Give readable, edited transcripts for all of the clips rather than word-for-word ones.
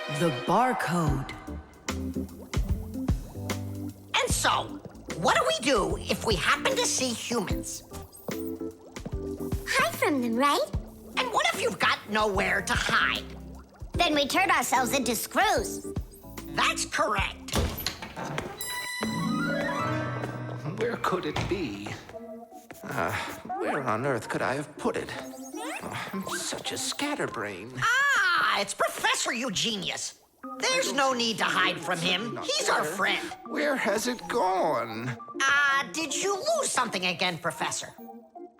The barcode. And so, what do we do if we happen to see humans? Hide from them, right? And what if you've got nowhere to hide? Then we turn ourselves into screws. That's correct. Where could it be? Where on earth could I have put it? Oh, I'm such a scatterbrain. Ah, it's Professor Eugenius. There's no need to hide from him. He's our friend. Where has it gone? Did you lose something again, Professor?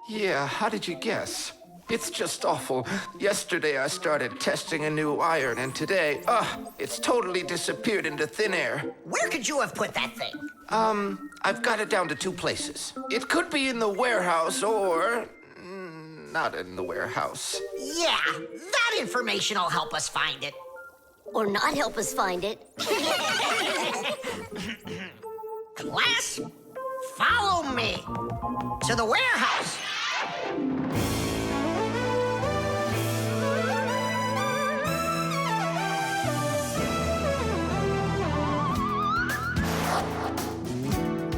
Yeah, how did you guess? It's just awful. Yesterday I started testing a new iron, and today, it's totally disappeared into thin air. Where could you have put that thing? I've got it down to 2 places. It could be in the warehouse or not in the warehouse. Yeah, that information will help us find it. Or not help us find it. Class, follow me to the warehouse.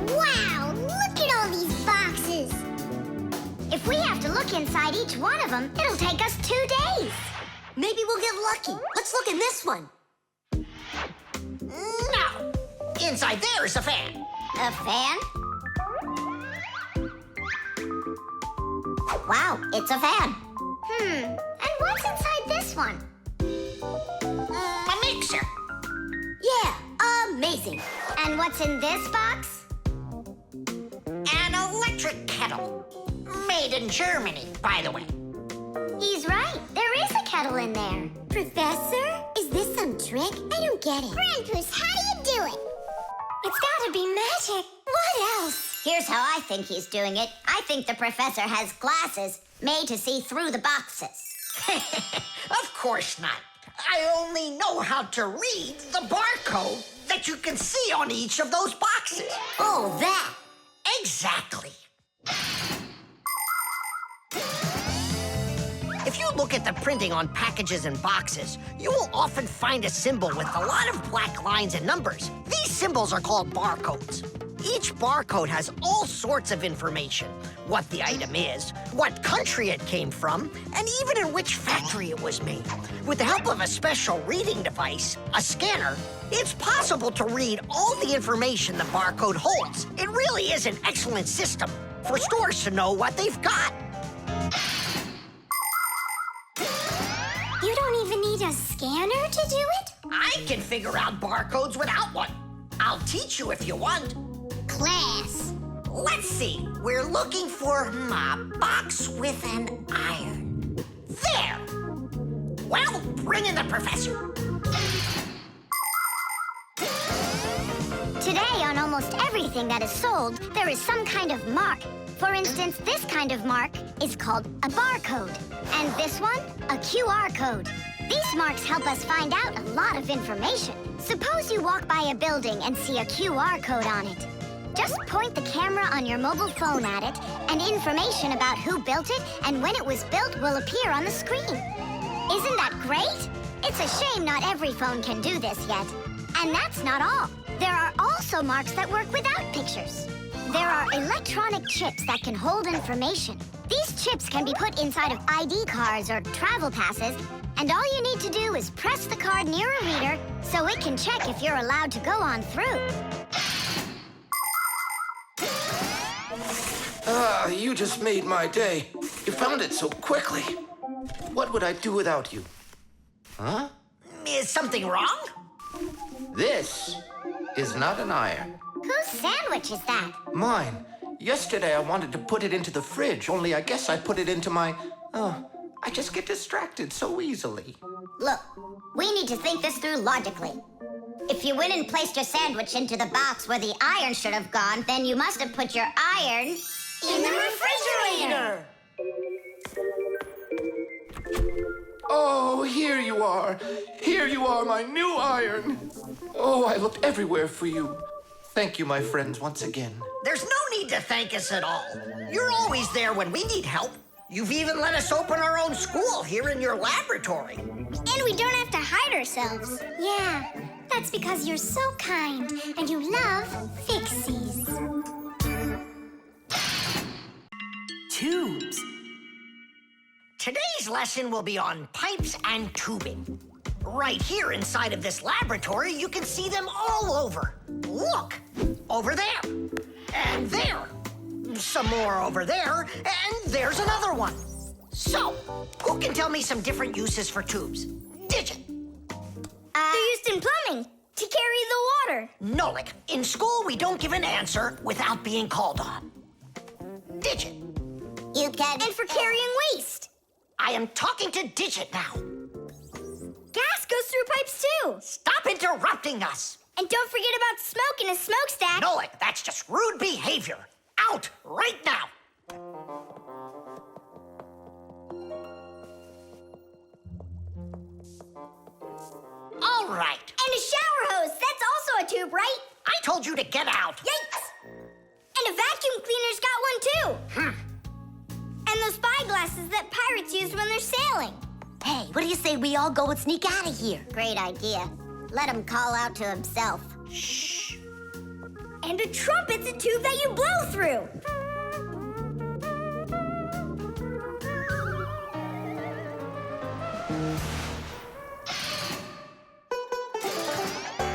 Wow, look at all these boxes. If we have to look inside each one of them, it'll take us 2 days. Maybe we'll get lucky. Let's look in this one. No, inside there is a fan. A fan? Wow, it's a fan. And what's inside this one? A mixer. Yeah, amazing. And what's in this box? An electric kettle. Made in Germany, by the way. He's right. There is a kettle in there. Professor, is this some trick? I don't get it. Grandpus, how do you do it? It's gotta be magic. What else? Here's how I think he's doing it. I think the professor has glasses made to see through the boxes. Of course not. I only know how to read the barcode that you can see on each of those boxes. Oh, that. Exactly. If you look at the printing on packages and boxes, you will often find a symbol with a lot of black lines and numbers. These symbols are called barcodes. Each barcode has all sorts of information. What the item is, what country it came from, and even in which factory it was made. With the help of a special reading device, a scanner, it's possible to read all the information the barcode holds. It really is an excellent system for stores to know what they've got. You don't even need a scanner to do it? I can figure out barcodes without one. I'll teach you if you want. Class. Let's see. We're looking for a box with an iron. There. Well, bring in the professor. Today, on almost everything that is sold, there is some kind of mark. For instance, this kind of mark is called a barcode. And this one, a QR code. These marks help us find out a lot of information. Suppose you walk by a building and see a QR code on it. Just point the camera on your mobile phone at it, and information about who built it and when it was built will appear on the screen. Isn't that great? It's a shame not every phone can do this yet. And that's not all. There are also marks that work without pictures. There are electronic chips that can hold information. These chips can be put inside of ID cards or travel passes, and all you need to do is press the card near a reader so it can check if you're allowed to go on through. You just made my day. You found it so quickly. What would I do without you? Huh? Is something wrong? This is not an iron. Whose sandwich is that? Mine. Yesterday I wanted to put it into the fridge, only I guess I put it into my... I just get distracted so easily. Look, we need to think this through logically. If you went and placed your sandwich into the box where the iron should have gone, then you must have put your iron in the refrigerator. Oh, here you are. Here you are, my new iron. Oh, I looked everywhere for you. Thank you, my friends, once again. There's no need to thank us at all. You're always there when we need help. You've even let us open our own school here in your laboratory. And we don't have to hide ourselves. Yeah, that's because you're so kind and you love Fixies. Tubes. Today's lesson will be on pipes and tubing. Right here inside of this laboratory, you can see them all over. Look, over there, and there. Some more over there, and there's another one. So, who can tell me some different uses for tubes? Digit. They're used in plumbing to carry the water. Nolik, in school we don't give an answer without being called on. Digit. You can. And for carrying waste. I am talking to Digit now. Gas goes through pipes too. Stop interrupting us. And don't forget about smoke in a smokestack. Nolik, that's just rude behavior. Out right now. All right. And a shower hose. That's also a tube, right? I told you to get out. Yikes! And a vacuum cleaner's got one too. And those spyglasses that pirates use when they're sailing. Hey, what do you say we all go and sneak out of here? Great idea. Let him call out to himself. Shh. And a trumpet's a tube that you blow through.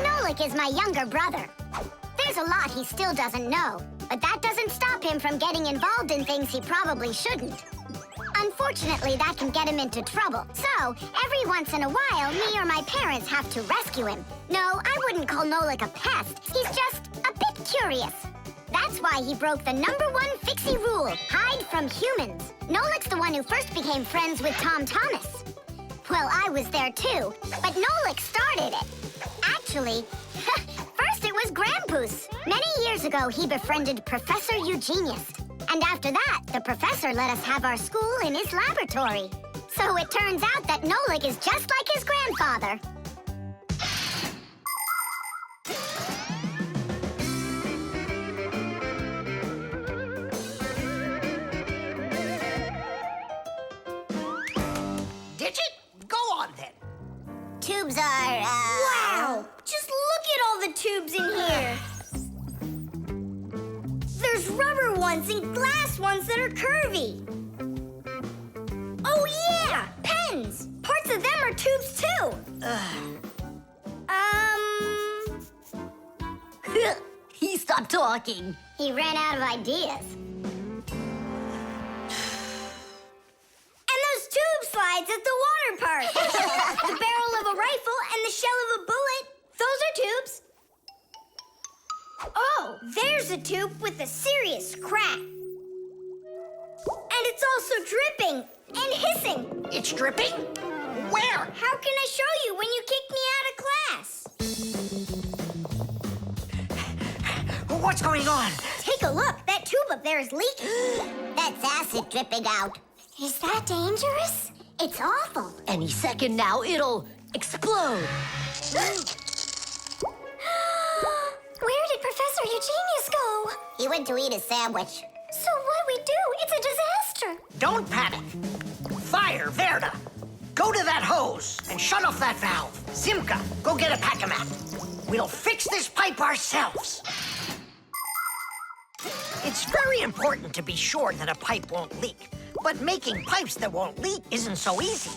Nolik is my younger brother. There's a lot he still doesn't know, but that doesn't stop him from getting involved in things he probably shouldn't. Unfortunately, that can get him into trouble. So, every once in a while, me or my parents have to rescue him. No, I wouldn't call Nolik a pest. He's just a bit curious. That's why he broke the #1 Fixie rule, hide from humans. Nolik's the one who first became friends with Tom Thomas. Well, I was there too, but Nolik started it. Actually, first it was Grandpus. Many years ago, he befriended Professor Eugenius. And after that, the professor let us have our school in his laboratory. So it turns out that Nolik is just like his grandfather. Digit, go on then. Tubes are, Wow! Just look at all the tubes in here. There's rubber ones and glass ones that are curvy. Oh, yeah! Pens! Parts of them are tubes, too. He stopped talking. He ran out of ideas. And those tube slides at the water park. The barrel of a rifle and the shell of a bullet. Those are tubes. Oh, there's a tube with a serious crack. And it's also dripping and hissing. It's dripping? Where? How can I show you when you kicked me out of class? What's going on? Take a look. That tube up there is leaking. That's acid dripping out. Is that dangerous? It's awful. Any second now, it'll explode. Where did Professor Eugenius go? He went to eat a sandwich. So what do we do? It's a disaster. Don't panic. Fire, Verda. Go to that hose and shut off that valve. Simka, go get a pack-a-mat. We'll fix this pipe ourselves. It's very important to be sure that a pipe won't leak. But making pipes that won't leak isn't so easy.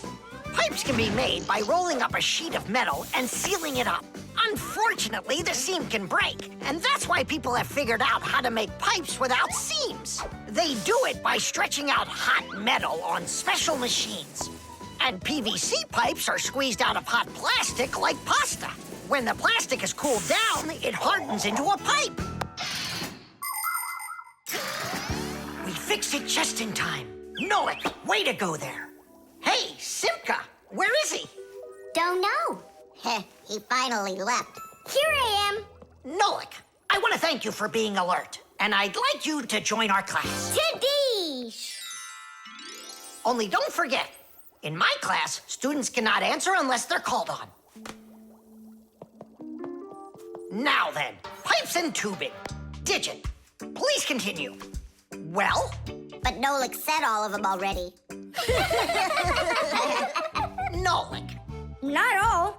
Pipes can be made by rolling up a sheet of metal and sealing it up. Unfortunately, the seam can break, and that's why people have figured out how to make pipes without seams. They do it by stretching out hot metal on special machines. And PVC pipes are squeezed out of hot plastic like pasta. When the plastic is cooled down, it hardens into a pipe. We fixed it just in time. Nolik, way to go there. Hey, Simka, where is he? Don't know. He finally left. Here I am. Nolik, I want to thank you for being alert, and I'd like you to join our class. Tadish! Only don't forget, in my class, students cannot answer unless they're called on. Now then, pipes and tubing. Digit, please continue. Well? But Nolik said all of them already. Nolik. Not all.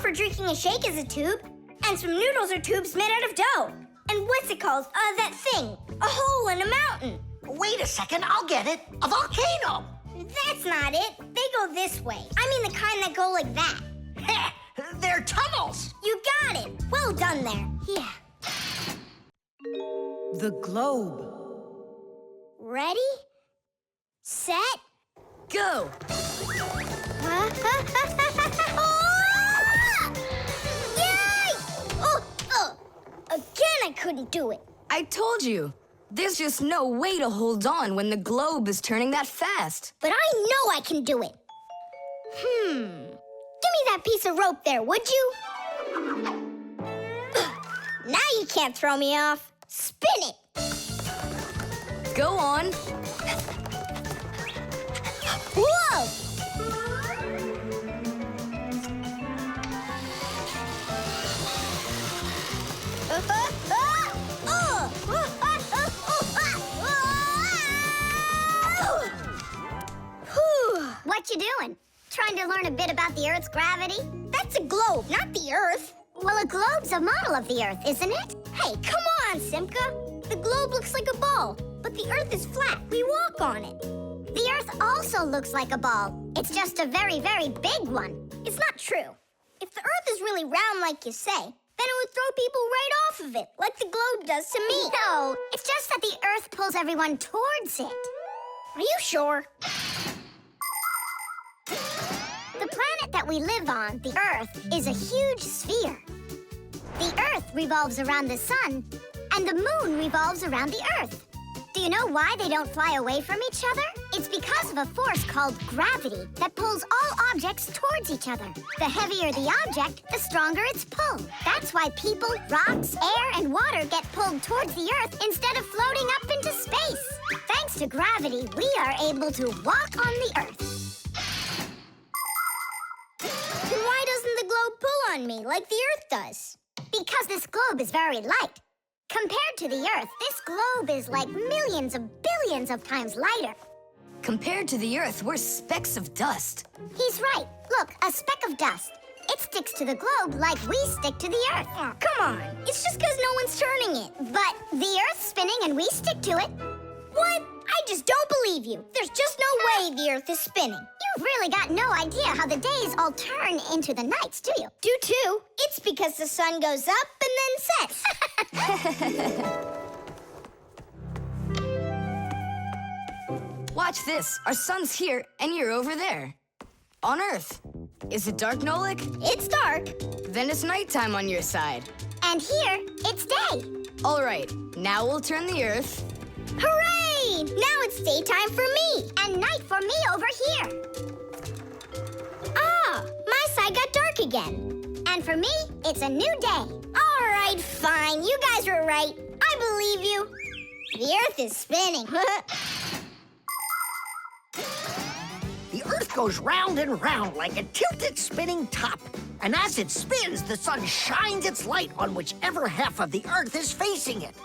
for drinking a shake is a tube, and some noodles are tubes made out of dough. And what's it called? That thing. A hole in a mountain. Wait a second, I'll get it. A volcano. That's not it. They go this way. I mean the kind that go like that. Heh, they're tunnels. You got it. Well done there. Yeah. The globe. Ready? Set? Go! Ah! Yay! Again, I couldn't do it. I told you. There's just no way to hold on when the globe is turning that fast. But I know I can do it. Give me that piece of rope there, would you? Now you can't throw me off. Spin it. Go on. Whoa! What you doing? Trying to learn a bit about the Earth's gravity? That's a globe, not the Earth. Well, a globe's a model of the Earth, isn't it? Hey, come on, Simka. The globe looks like a ball, but the Earth is flat. We walk on it. The Earth also looks like a ball. It's just a very, very big one. It's not true. If the Earth is really round like you say, then it would throw people right off of it, like the globe does to me. No, it's just that the Earth pulls everyone towards it. Are you sure? The planet that we live on, the Earth, is a huge sphere. The Earth revolves around the sun, and the moon revolves around the Earth. Do you know why they don't fly away from each other? It's because of a force called gravity that pulls all objects towards each other. The heavier the object, the stronger its pull. That's why people, rocks, air, and water get pulled towards the Earth instead of floating up into space. Thanks to gravity, we are able to walk on the Earth. Then why doesn't the globe pull on me like the Earth does? Because this globe is very light. Compared to the Earth, this globe is like millions of billions of times lighter. Compared to the Earth, we're specks of dust. He's right. Look, a speck of dust. It sticks to the globe like we stick to the Earth. Oh, come on. It's just because no one's turning it. But the Earth's spinning and we stick to it. What? I just don't believe you. There's just no way the Earth is spinning. You've really got no idea how the days all turn into the nights, do you? Do too. It's because the sun goes up and then sets. Watch this. Our sun's here, and you're over there. On Earth. Is it dark, Nolik? It's dark. Then it's nighttime on your side. And here, it's day. All right, now we'll turn the Earth. Hooray! Now it's daytime for me. And night for me over here. Ah, my side got dark again. And for me, it's a new day. All right, fine. You guys were right. I believe you. The Earth is spinning. The Earth goes round and round like a tilted spinning top. And as it spins, the sun shines its light on whichever half of the Earth is facing it.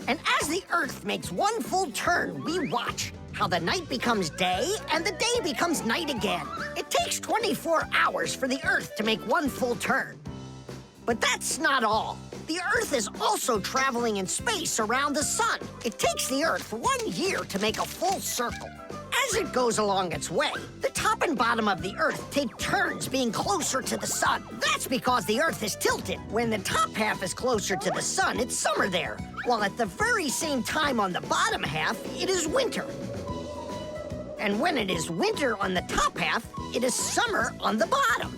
And as the Earth makes one full turn, we watch how the night becomes day and the day becomes night again. It takes 24 hours for the Earth to make one full turn. But that's not all. The Earth is also traveling in space around the sun. It takes the Earth 1 year to make a full circle. As it goes along its way, the top and bottom of the Earth take turns being closer to the sun. That's because the Earth is tilted. When the top half is closer to the sun, it's summer there, while at the very same time on the bottom half, it is winter. And when it is winter on the top half, it is summer on the bottom.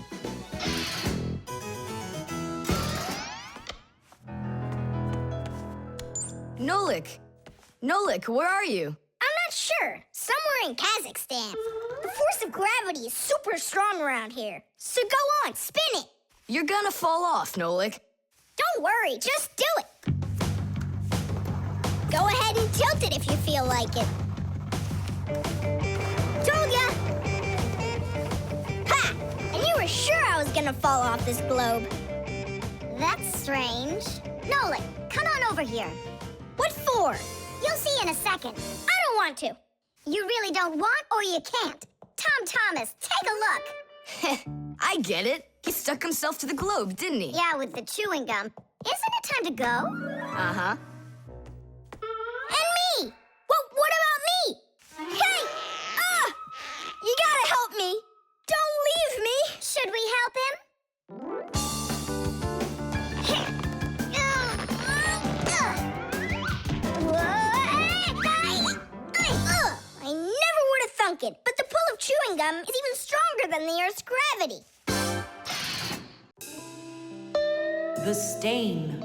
Nolik, where are you? I'm not sure. Somewhere in Kazakhstan. The force of gravity is super strong around here. So go on, spin it. You're gonna fall off, Nolik. Don't worry, just do it. Go ahead and tilt it if you feel like it. Told ya! Ha! And you were sure I was gonna fall off this globe. That's strange. Nolik, come on over here. What for? You'll see in a second. I don't want to. You really don't want or you can't. Tom Thomas, take a look. I get it. He stuck himself to the globe, didn't he? Yeah, with the chewing gum. Isn't it time to go? Uh-huh. And me! What about me? Hey! You gotta help me! Don't leave me! Should we help him? I never would have thunk it, but the pull of chewing gum is even stronger than the Earth's gravity. The stain.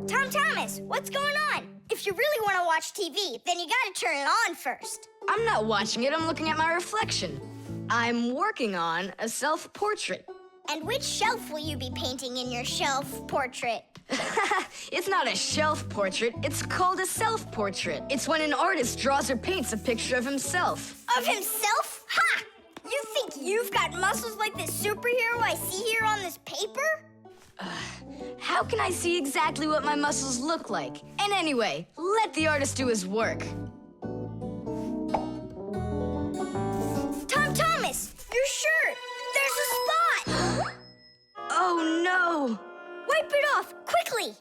Tom Thomas, what's going on? If you really want to watch TV, then you gotta turn it on first. I'm not watching it, I'm looking at my reflection. I'm working on a self-portrait. And which shelf will you be painting in your shelf portrait? It's not a shelf portrait, it's called a self-portrait. It's when an artist draws or paints a picture of himself. Of himself? Ha! You think you've got muscles like this superhero I see here on this paper? How can I see exactly what my muscles look like? And anyway, let the artist do his work. Tom Thomas, your shirt! There's a spot! Oh no! Wipe it off, quickly!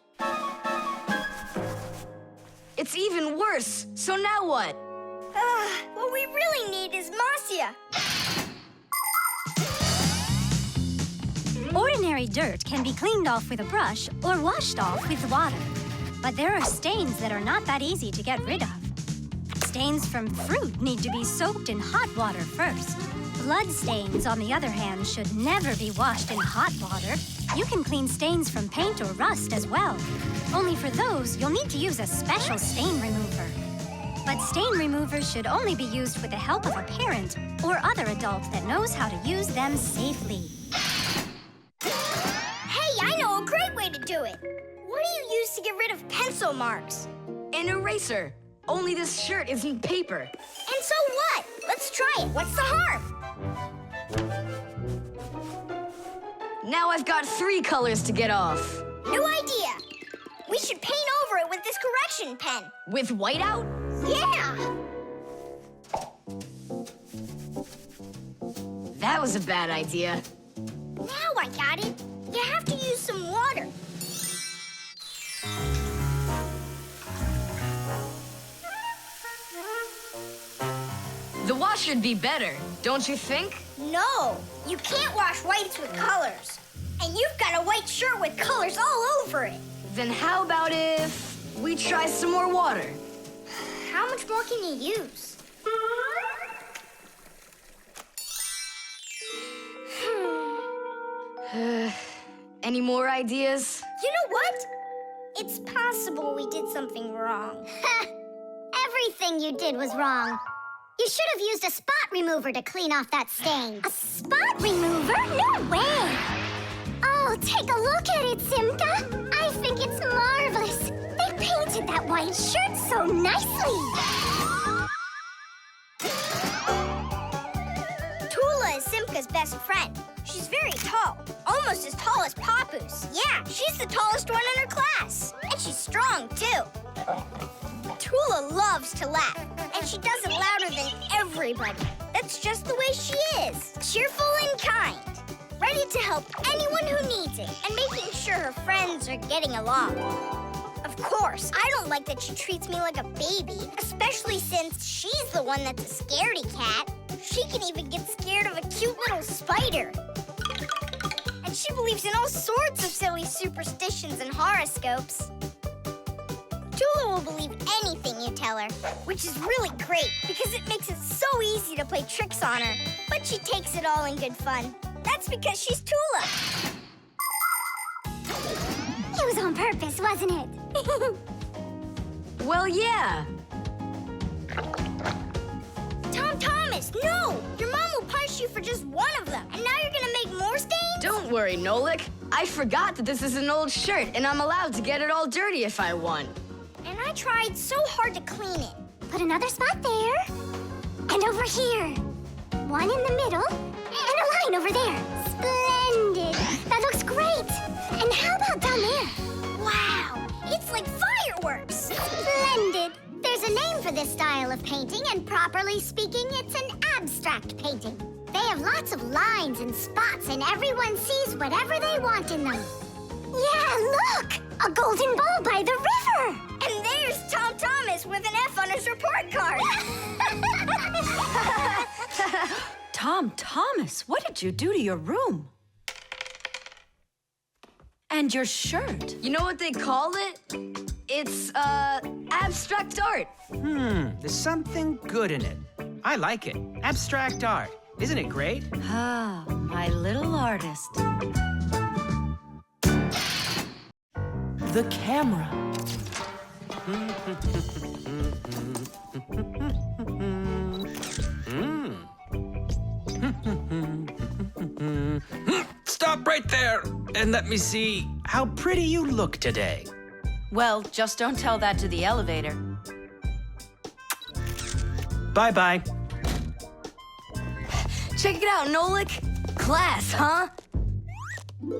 It's even worse, so now what? What we really need is Marcia. Ordinary dirt can be cleaned off with a brush or washed off with water. But there are stains that are not that easy to get rid of. Stains from fruit need to be soaked in hot water first. Blood stains, on the other hand, should never be washed in hot water. You can clean stains from paint or rust as well. Only for those, you'll need to use a special stain remover. But stain removers should only be used with the help of a parent or other adult that knows how to use them safely. Hey, I know a great way to do it. What do you use to get rid of pencil marks? An eraser. Only this shirt isn't paper. And so what? Let's try it. What's the harm? Now I've got 3 colors to get off. New idea. We should paint over it with this correction pen. With whiteout? Yeah! That was a bad idea. Now I got it. You have to use some water. The wash should be better, don't you think? No, you can't wash whites with colors. And you've got a white shirt with colors all over it. Then how about if we try some more water? How much more can you use? Any more ideas? You know what? It's possible we did something wrong. Everything you did was wrong. You should have used a spot remover to clean off that stain. A spot remover? No way! Oh, take a look at it, Simka. I think it's marvelous. They painted that white shirt so nicely. Tula is Simka's best friend. She's very tall, almost as tall as Papoose. Yeah, she's the tallest one in her class. And she's strong, too. Tula loves to laugh, and she does it louder than everybody. That's just the way she is. Cheerful and kind. Ready to help anyone who needs it, and making sure her friends are getting along. Of course, I don't like that she treats me like a baby, especially since she's the one that's a scaredy cat. She can even get scared of a cute little spider. And she believes in all sorts of silly superstitions and horoscopes. Tula will believe anything you tell her, which is really great because it makes it so easy to play tricks on her. But she takes it all in good fun. That's because she's Tula. It was on purpose, wasn't it? Well, yeah. Tom Thomas, no! Your mom will punish you for just one of them. And now you're gonna make more stains? Don't worry, Nolik. I forgot that this is an old shirt, and I'm allowed to get it all dirty if I want. And I tried so hard to clean it. Put another spot there. And over here. One in the middle. And a line over there. Splendid. That looks great. And how about down there? Wow! this style of painting, and properly speaking, it's an abstract painting. They have lots of lines and spots, and everyone sees whatever they want in them. Yeah, look! A golden ball by the river! And there's Tom Thomas with an F on his report card. Tom Thomas, what did you do to your room? And your shirt? You know what they call it? It's, abstract art. There's something good in it. I like it. Abstract art. Isn't it great? Ah, my little artist. The camera. Stop right there and let me see how pretty you look today. Well, just don't tell that to the elevator. Bye-bye. Check it out, Nolik. Class, huh? You're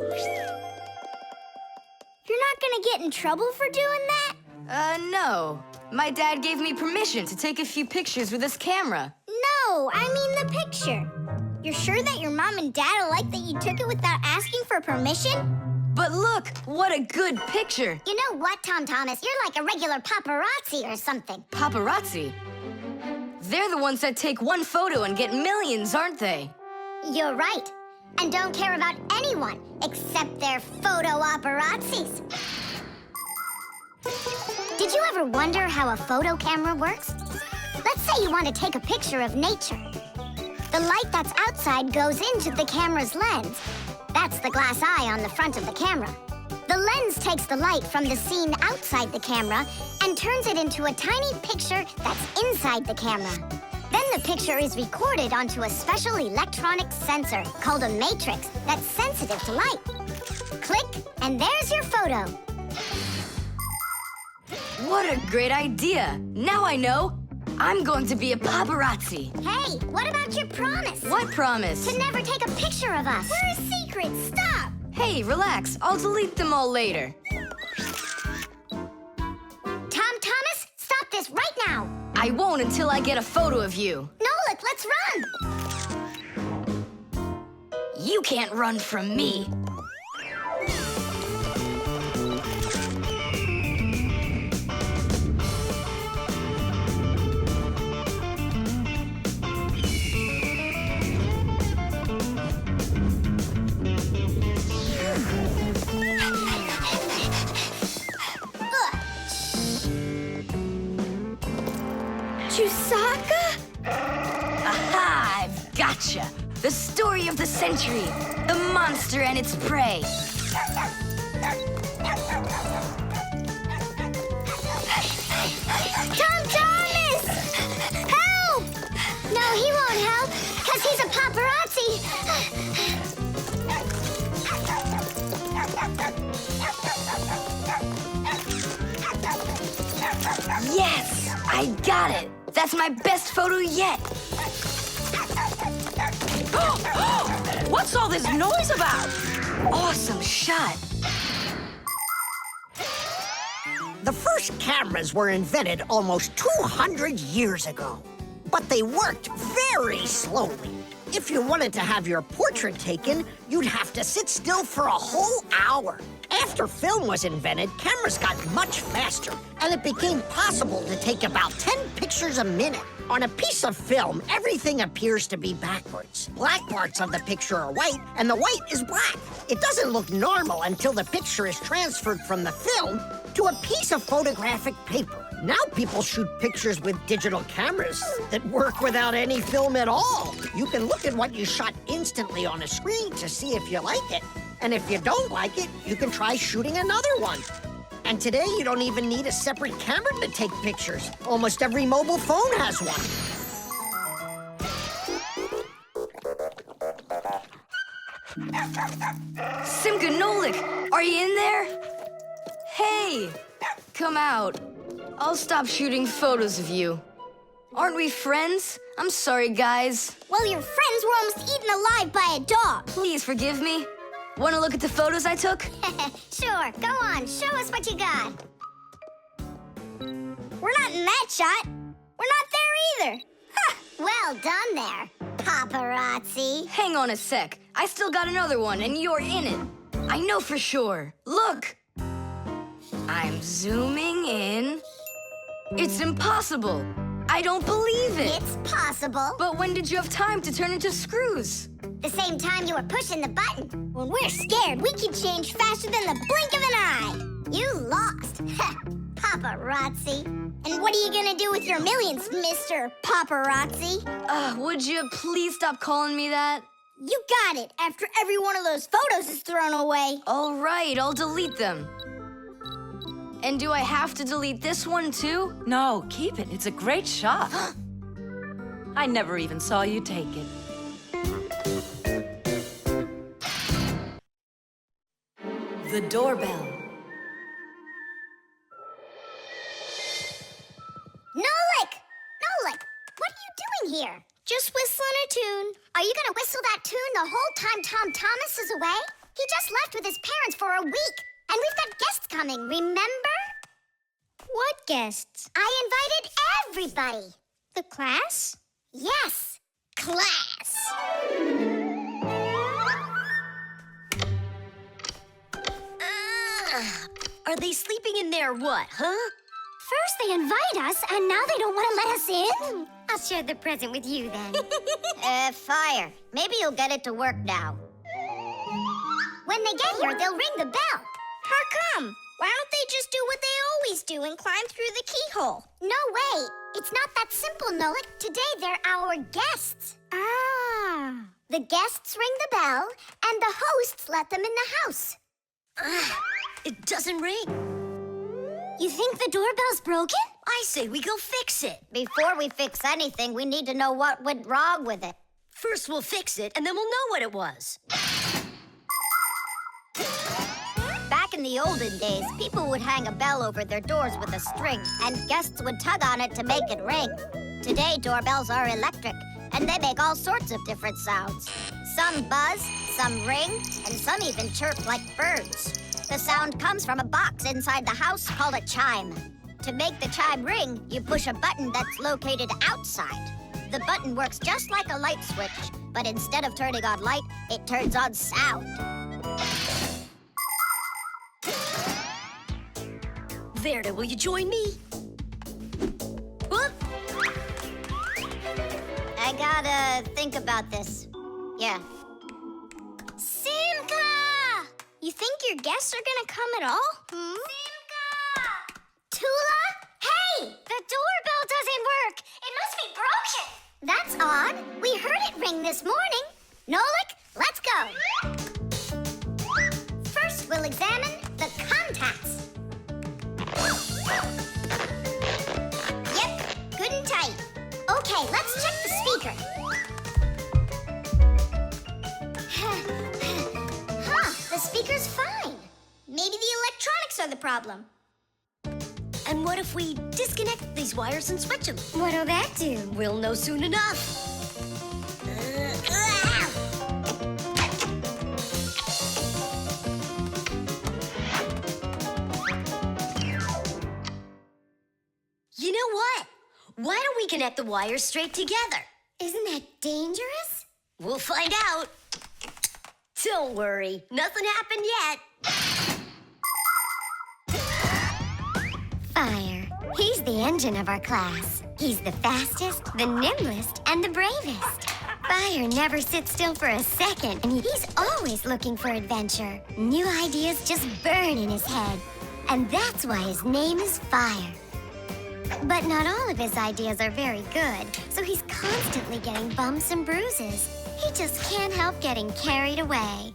not gonna get in trouble for doing that? No. My dad gave me permission to take a few pictures with this camera. No, I mean the picture. You're sure that your mom and dad will like that you took it without asking for permission? But look, what a good picture. You know what, Tom Thomas? You're like a regular paparazzi or something. Paparazzi? They're the ones that take one photo and get millions, aren't they? You're right. And don't care about anyone except their photo paparazzis. Did you ever wonder how a photo camera works? Let's say you want to take a picture of nature. The light that's outside goes into the camera's lens. That's the glass eye on the front of the camera. The lens takes the light from the scene outside the camera and turns it into a tiny picture that's inside the camera. Then the picture is recorded onto a special electronic sensor called a matrix that's sensitive to light. Click, and there's your photo. What a great idea. Now I know. I'm going to be a paparazzi. Hey, what about your promise? What promise? To never take a picture of us. We're a secret. Stop. Hey, relax. I'll delete them all later. Tom Thomas, stop this right now. I won't until I get a photo of you. Nolik, let's run. You can't run from me. Chusaka? Aha! I've gotcha. The story of the century. The monster and its prey. Tom Thomas! Help! No, he won't help, because he's a paparazzi. Yes! I got it! That's my best photo yet! What's all this noise about? Awesome shot! The first cameras were invented almost 200 years ago, but they worked very slowly. If you wanted to have your portrait taken, you'd have to sit still for a whole hour. After film was invented, cameras got much faster, and it became possible to take about 10 pictures a minute. On a piece of film, everything appears to be backwards. Black parts of the picture are white, and the white is black. It doesn't look normal until the picture is transferred from the film to a piece of photographic paper. Now people shoot pictures with digital cameras that work without any film at all. You can look at what you shot instantly on a screen to see if you like it. And if you don't like it, you can try shooting another one. And today, you don't even need a separate camera to take pictures. Almost every mobile phone has one. Simka and Nolik, are you in there? Hey, come out. I'll stop shooting photos of you. Aren't we friends? I'm sorry, guys. Well, your friends were almost eaten alive by a dog. Please forgive me. Want to look at the photos I took? Sure, go on, show us what you got. We're not in that shot. We're not there either. Ha! Well done there, paparazzi. Hang on a sec. I still got another one, and you're in it. I know for sure. Look! I'm zooming in. It's impossible. I don't believe it. It's possible. But when did you have time to turn into screws? The same time you were pushing the button. When we're scared, we can change faster than the blink of an eye. You lost. Paparazzi. And what are you gonna do with your millions, Mr. Paparazzi? Would you please stop calling me that? You got it, after every one of those photos is thrown away. All right, I'll delete them. And do I have to delete this one too? No, keep it. It's a great shot. I never even saw you take it. The doorbell. Nolik! Nolik, what are you doing here? Just whistling a tune. Are you gonna whistle that tune the whole time Tom Thomas is away? He just left with his parents for a week, and we've got guests coming, remember? What guests? I invited everybody. The class? Yes, class. Are they sleeping in there, what, huh? First they invite us, and now they don't want to let us in? I'll share the present with you then. Fire. Maybe you'll get it to work now. When they get here, they'll ring the bell. How come? Why don't they just do what they always do and climb through the keyhole? No way. It's not that simple, Nolik. Today they're our guests. Ah. The guests ring the bell, and the hosts let them in the house. It doesn't ring. You think the doorbell's broken? I say we go fix it. Before we fix anything, we need to know what went wrong with it. First we'll fix it, and then we'll know what it was. Back in the olden days, people would hang a bell over their doors with a string, and guests would tug on it to make it ring. Today, doorbells are electric, and they make all sorts of different sounds. Some buzz, some ring, and some even chirp like birds. The sound comes from a box inside the house called a chime. To make the chime ring, you push a button that's located outside. The button works just like a light switch, but instead of turning on light, it turns on sound. Verda, will you join me? Whoop! I gotta think about this. Yeah. Simka! You think your guests are gonna come at all? Simka! Tula? Hey! The doorbell doesn't work. It must be broken. That's odd. We heard it ring this morning. Nolik, let's go. First, we'll examine the contacts. Yep, good and tight. Okay, let's check the speaker. The speaker's fine. Maybe the electronics are the problem. And what if we disconnect these wires and switch them? What'll that do? We'll know soon enough. You know what? Why don't we connect the wires straight together? Isn't that dangerous? We'll find out. Don't worry, nothing happened yet. Fire. He's the engine of our class. He's the fastest, the nimblest, and the bravest. Fire never sits still for a second, and he's always looking for adventure. New ideas just burn in his head, and that's why his name is Fire. But not all of his ideas are very good, so he's constantly getting bumps and bruises. He just can't help getting carried away.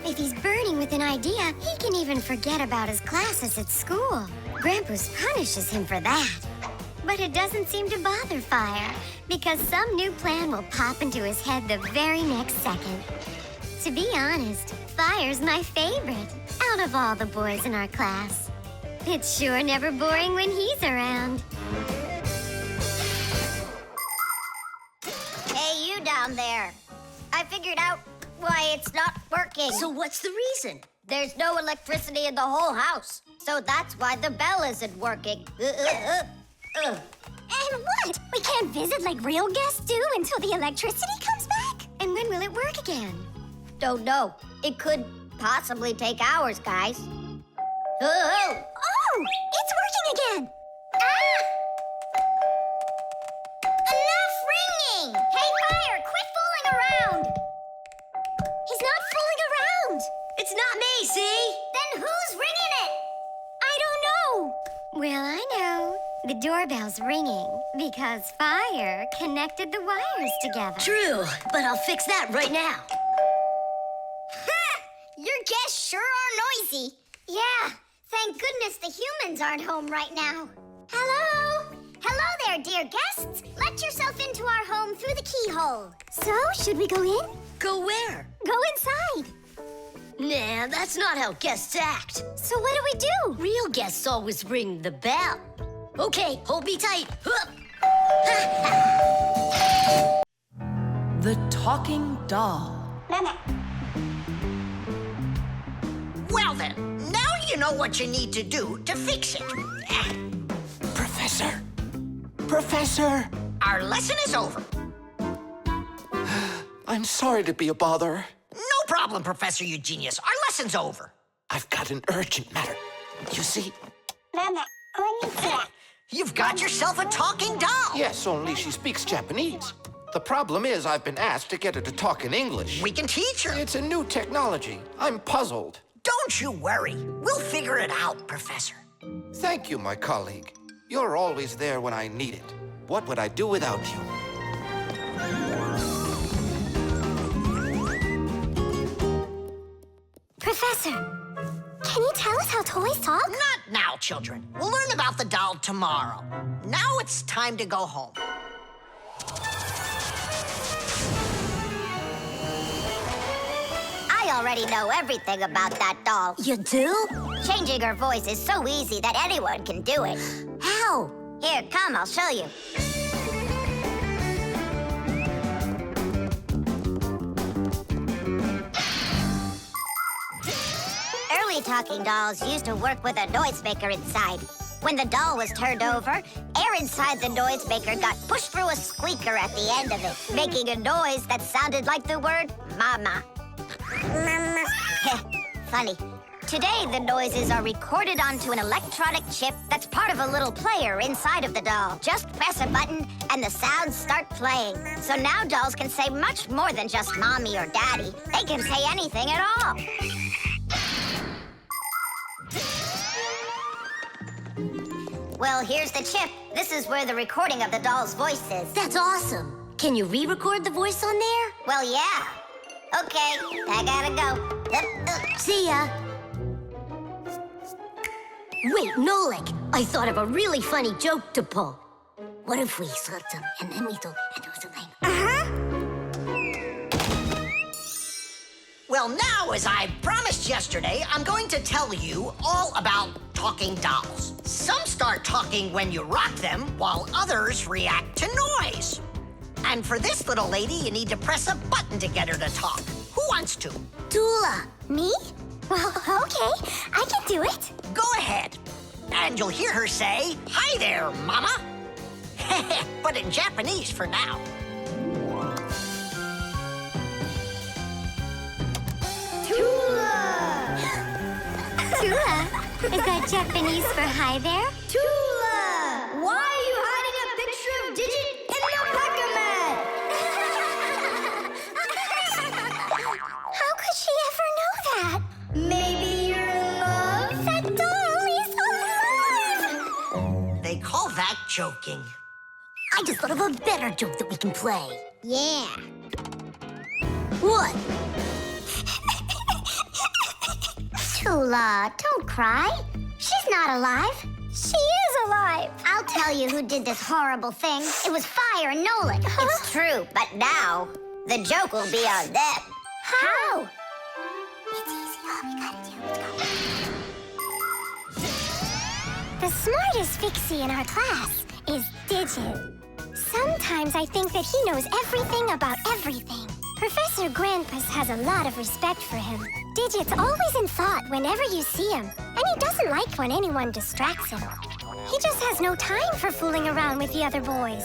If he's burning with an idea, he can even forget about his classes at school. Grandpus punishes him for that. But it doesn't seem to bother Fire, because some new plan will pop into his head the very next second. To be honest, Fire's my favorite out of all the boys in our class. It's sure never boring when he's around. Hey, you down there. I figured out why it's not working. So what's the reason? There's no electricity in the whole house, so that's why the bell isn't working. And what? We can't visit like real guests do until the electricity comes back? And when will it work again? Don't know. It could possibly take hours, guys. Oh! Oh, it's working again. Ah! Enough ringing! Hey, Fire, quit fooling around! He's not fooling around. It's not me, see? Then who's ringing it? I don't know. Well, I know. The doorbell's ringing because Fire connected the wires together. True, but I'll fix that right now. Ha! Your guests sure are noisy. Yeah, thank goodness the humans aren't home right now. Hello? Hello there, dear guests. Let yourself into our home through the keyhole. So, should we go in? Go where? Go inside. Nah, that's not how guests act. So what do we do? Real guests always ring the bell. Okay, hold me tight. Hup. The talking doll. Well then, now you know what you need to do to fix it. Professor! Professor! Our lesson is over. I'm sorry to be a bother. No problem, Professor Eugenius. Our lesson's over. I've got an urgent matter. You see? You've got yourself a talking doll. Yes, only she speaks Japanese. The problem is I've been asked to get her to talk in English. We can teach her. It's a new technology. I'm puzzled. Don't you worry. We'll figure it out, Professor. Thank you, my colleague. You're always there when I need it. What would I do without you? Professor, can you tell us how toys talk? Not now, children. We'll learn about the doll tomorrow. Now it's time to go home. I already know everything about that doll. You do? Changing her voice is so easy that anyone can do it. How? Here, come, I'll show you. Early talking dolls used to work with a noisemaker inside. When the doll was turned over, air inside the noisemaker got pushed through a squeaker at the end of it, making a noise that sounded like the word mama. Mama. Funny. Today, the noises are recorded onto an electronic chip that's part of a little player inside of the doll. Just press a button, and the sounds start playing. So now dolls can say much more than just mommy or daddy. They can say anything at all. Well, here's the chip. This is where the recording of the doll's voice is. That's awesome. Can you re-record the voice on there? Well, yeah. Okay, I gotta go. See ya. Wait, Nolik, I thought of a really funny joke to pull. What if we slept them and then we told and it was a Well, now, as I promised yesterday, I'm going to tell you all about talking dolls. Some start talking when you rock them, while others react to noise. And for this little lady, you need to press a button to get her to talk. Who wants to? Tula. Me? Well, okay, I can do it. Go ahead. And you'll hear her say, "Hi there, Mama." But in Japanese for now. Tula. Is that Japanese for hi there? Tula! Why are you hiding a picture of Digit in your Pac-Man? How could she ever know that? Maybe you're in love? That doll is alive! They call that joking. I just thought of a better joke that we can play. Yeah. What? Tula, don't cry. She's not alive. She is alive. I'll tell you who did this horrible thing. It was Fire and Nolik. It's true, but now the joke will be on them. How? It's easy. All we gotta do is go. The smartest Fixie in our class is Digit. Sometimes I think that he knows everything about everything. Professor Grandpus has a lot of respect for him. Digit's always in thought whenever you see him, and And he doesn't like when anyone distracts him. He just has no time for fooling around with the other boys.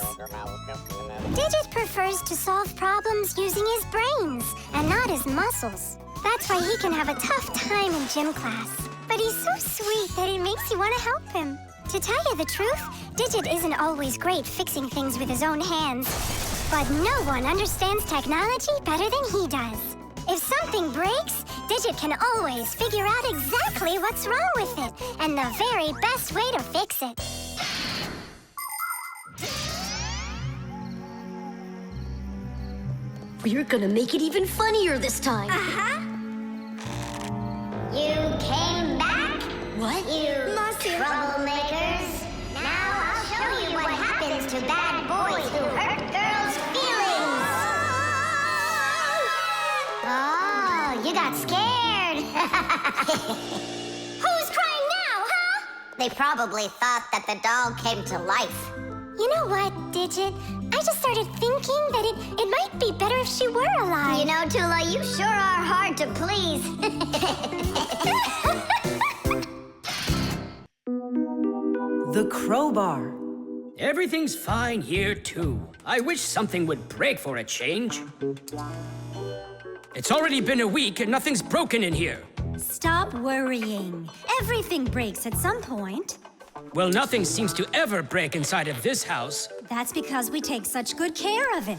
Digit prefers to solve problems using his brains and not his muscles. That's why he can have a tough time in gym class. But he's so sweet that it makes you want to help him. To tell you the truth, Digit isn't always great fixing things with his own hands. But no one understands technology better than he does. If something breaks, Digit can always figure out exactly what's wrong with it and the very best way to fix it. We're gonna make it even funnier this time. Uh-huh. You came back? What? You troublemakers. Now I'll show you what happens to bad boys who hurt girls' feelings. Oh, you got scared. Who's crying now, huh? They probably thought that the doll came to life. You know what, Digit? I just started thinking that it might be better if she were alive. You know, Tula, you sure are hard to please. The crowbar. Everything's fine here, too. I wish something would break for a change. It's already been a week and nothing's broken in here. Stop worrying. Everything breaks at some point. Well, nothing seems to ever break inside of this house. That's because we take such good care of it.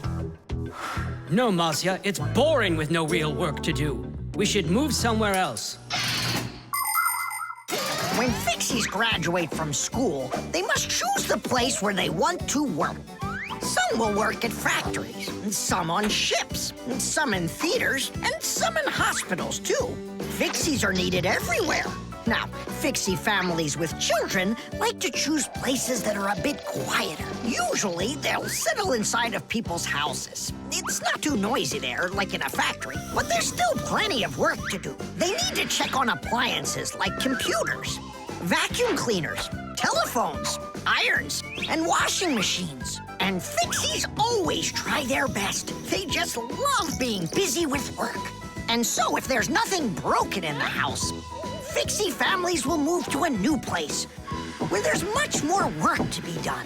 No, Marcia, it's boring with no real work to do. We should move somewhere else. When Fixies graduate from school, they must choose the place where they want to work. Some will work at factories, and some on ships, and some in theaters, and some in hospitals, too. Fixies are needed everywhere. Now, Fixie families with children like to choose places that are a bit quieter. Usually, they'll settle inside of people's houses. It's not too noisy there, like in a factory, but there's still plenty of work to do. They need to check on appliances like computers, vacuum cleaners, telephones, irons, and washing machines. And Fixies always try their best. They just love being busy with work. And so if there's nothing broken in the house, Fixie families will move to a new place where there's much more work to be done.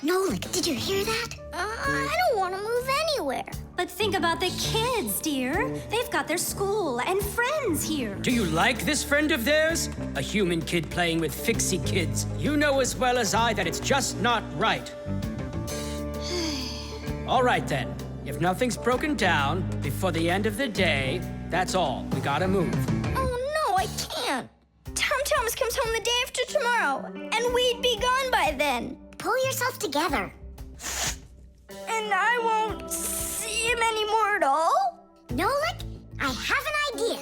Nolik, did you hear that? I don't want to move anywhere. But think about the kids, dear. They've got their school and friends here. Do you like this friend of theirs? A human kid playing with Fixie kids. You know as well as I that it's just not right. All right, then. If nothing's broken down before the end of the day, that's all. We gotta move. Oh, no, I can't. Tom Thomas comes home the day after tomorrow, and we'd be gone by then. Pull yourself together. And I won't see him anymore at all? Nolik, I have an idea.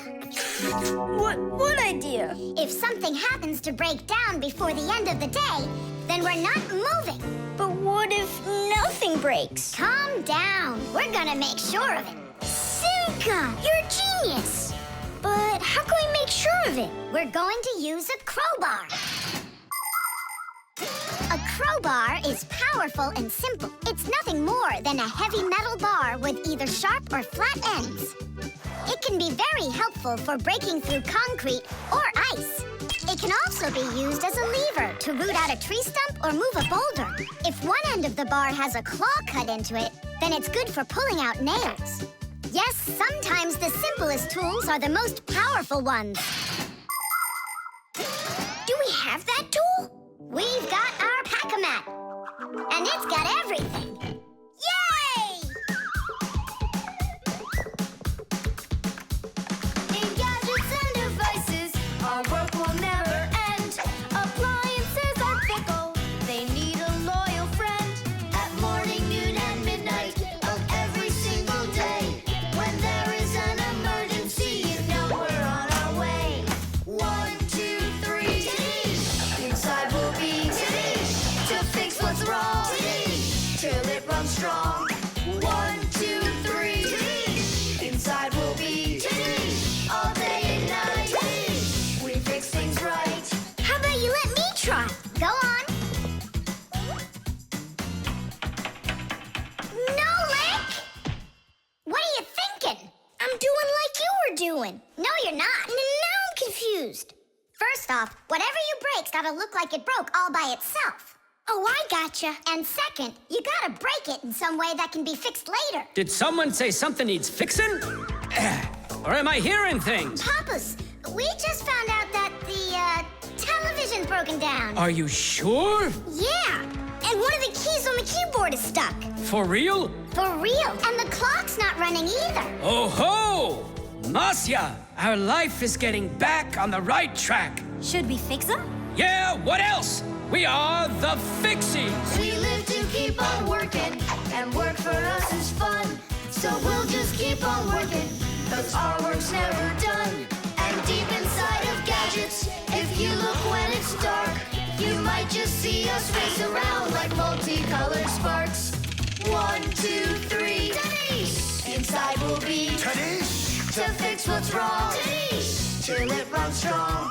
What idea? If something happens to break down before the end of the day, then we're not moving. But what if nothing breaks? Calm down. We're gonna make sure of it. Simka, you're a genius. But how can we make sure of it? We're going to use a crowbar. A crowbar is powerful and simple. It's nothing more than a heavy metal bar with either sharp or flat ends. It can be very helpful for breaking through concrete or ice. It can also be used as a lever to root out a tree stump or move a boulder. If one end of the bar has a claw cut into it, then it's good for pulling out nails. Yes, sometimes the simplest tools are the most powerful ones. Do we have that tool? We've got our pack-a-mat, and it's got everything. Yay! In gadgets and devices, our work will never end. Appliances are fickle, they need a loyal friend. At morning, noon, and midnight of every single day. When there is an emergency, you know we're on our way. 1, 2, 3, inside we'll be to fix what's wrong. Till First off, whatever you break's gotta look like it broke all by itself. Oh, I gotcha. And second, you gotta break it in some way that can be fixed later. Did someone say something needs fixing? Or am I hearing things? Papus, we just found out that the television's broken down. Are you sure? Yeah. And one of the keys on the keyboard is stuck. For real? For real. And the clock's not running either. Oh ho! Marcia, our life is getting back on the right track. Should we fix them? Yeah, what else? We are the Fixies. We live to keep on working, and work for us is fun. So we'll just keep on working, 'cause our work's never done. And deep inside of gadgets, if you look when it's dark, you might just see us race around like multicolored sparks. 1, 2, 3, Taddish! Inside we'll be Taddish! To fix what's wrong, Taddish! Till it runs strong.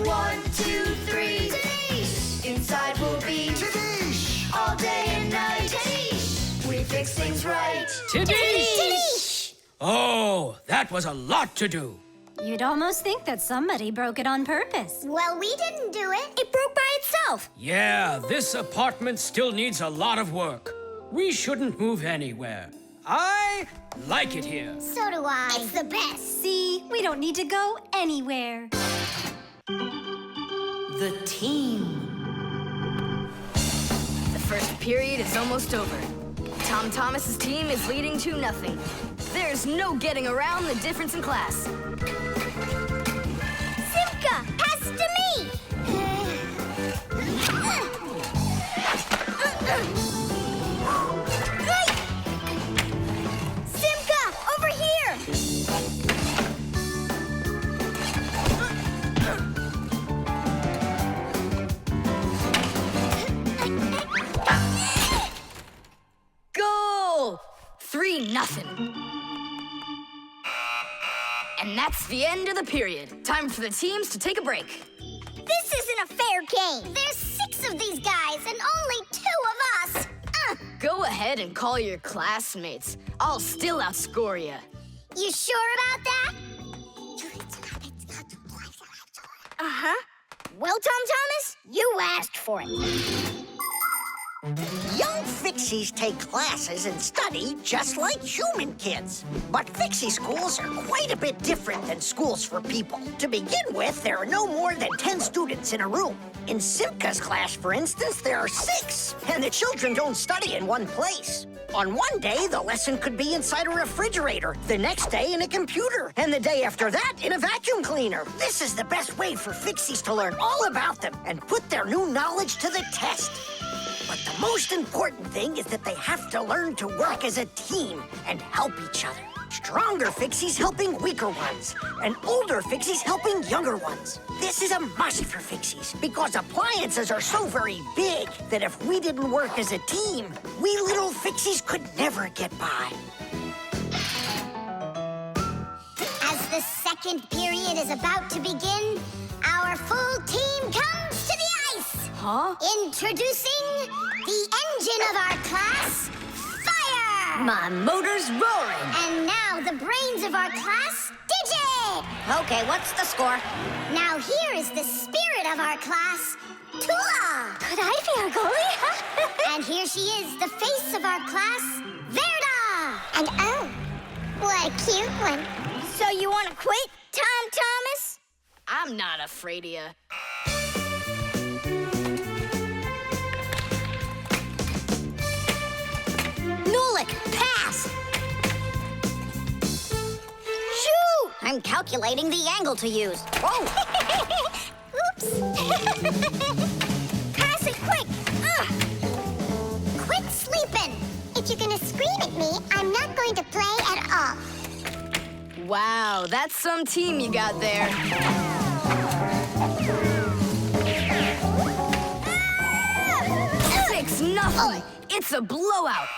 1, 2, 3, Taddish! Inside we'll be Taddish! All day and night, Taddish! We fix things right. Taddish! Oh, that was a lot to do. You'd almost think that somebody broke it on purpose. Well, we didn't do it. It broke by itself. Yeah, this apartment still needs a lot of work. We shouldn't move anywhere. I like it here. So do I. It's the best. See, we don't need to go anywhere. The team. The first period is almost over. Tom Thomas's team is leading 2-0. There's no getting around the difference in class. Simka, pass it to me. Simka, over here. Goal! 3-0. And that's the end of the period. Time for the teams to take a break. This isn't a fair game. There's 6 of these guys and only 2 of us. Go ahead and call your classmates. I'll still outscore you. You sure about that? Uh-huh. Well, Tom Thomas, you asked for it. Young Fixies take classes and study just like human kids. But Fixie schools are quite a bit different than schools for people. To begin with, there are no more than 10 students in a room. In Simka's class, for instance, there are 6, and the children don't study in one place. On one day, the lesson could be inside a refrigerator, the next day in a computer, and the day after that in a vacuum cleaner. This is the best way for Fixies to learn all about them and put their new knowledge to the test. But the most important thing is that they have to learn to work as a team and help each other. Stronger Fixies helping weaker ones, and older Fixies helping younger ones. This is a must for Fixies, because appliances are so very big that if we didn't work as a team, we little Fixies could never get by. As the second period is about to begin, our full team comes to the ice. Huh? Introducing the engine of our class, Fire! My motor's roaring. And now the brains of our class, Digit! Okay, what's the score? Now here is the spirit of our class, Tula! Could I be our goalie? And here she is, the face of our class, Verda! And oh, what a cute one. So you want to quit, Tom Thomas? I'm not afraid of you. Nolik, pass! Shoot! I'm calculating the angle to use. Whoa! Oops! Pass it quick! Quit sleeping! If you're gonna scream at me, I'm not going to play at all. Wow, that's some team you got there. 6-0. It's a blowout.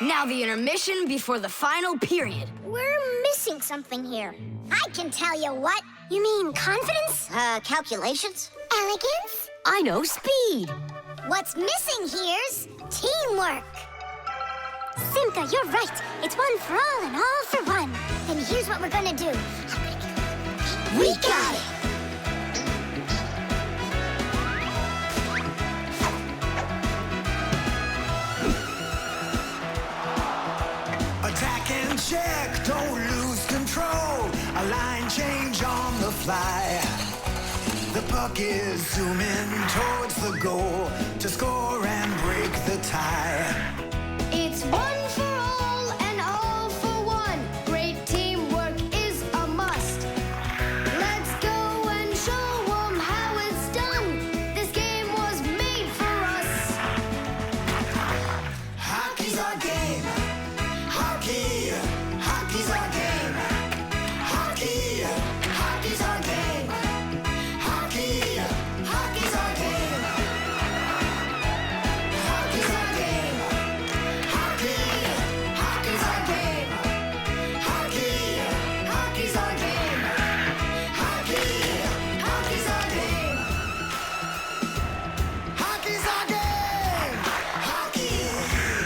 Now the intermission before the final period. We're missing something here. I can tell you what. You mean confidence? Calculations? Elegance? I know speed. What's missing here's teamwork. Simka, you're right. It's one for all and all for one. Then here's what we're gonna do. We got it. fly. The puck is zooming towards the goal to score and break the tie. It's one for all and all for one. Great teamwork is a must. Let's go and show 'em how it's done. This game was made for us. Hockey's our game. Hockey, hockey's our game. Hockey, hockey's our game. Hockey, hockey's our game. Hockey's our game. Hockey, hockey's our game. Hockey, hockey's our game. Hockey, hockey's our game. Hockey's our game. Hockey,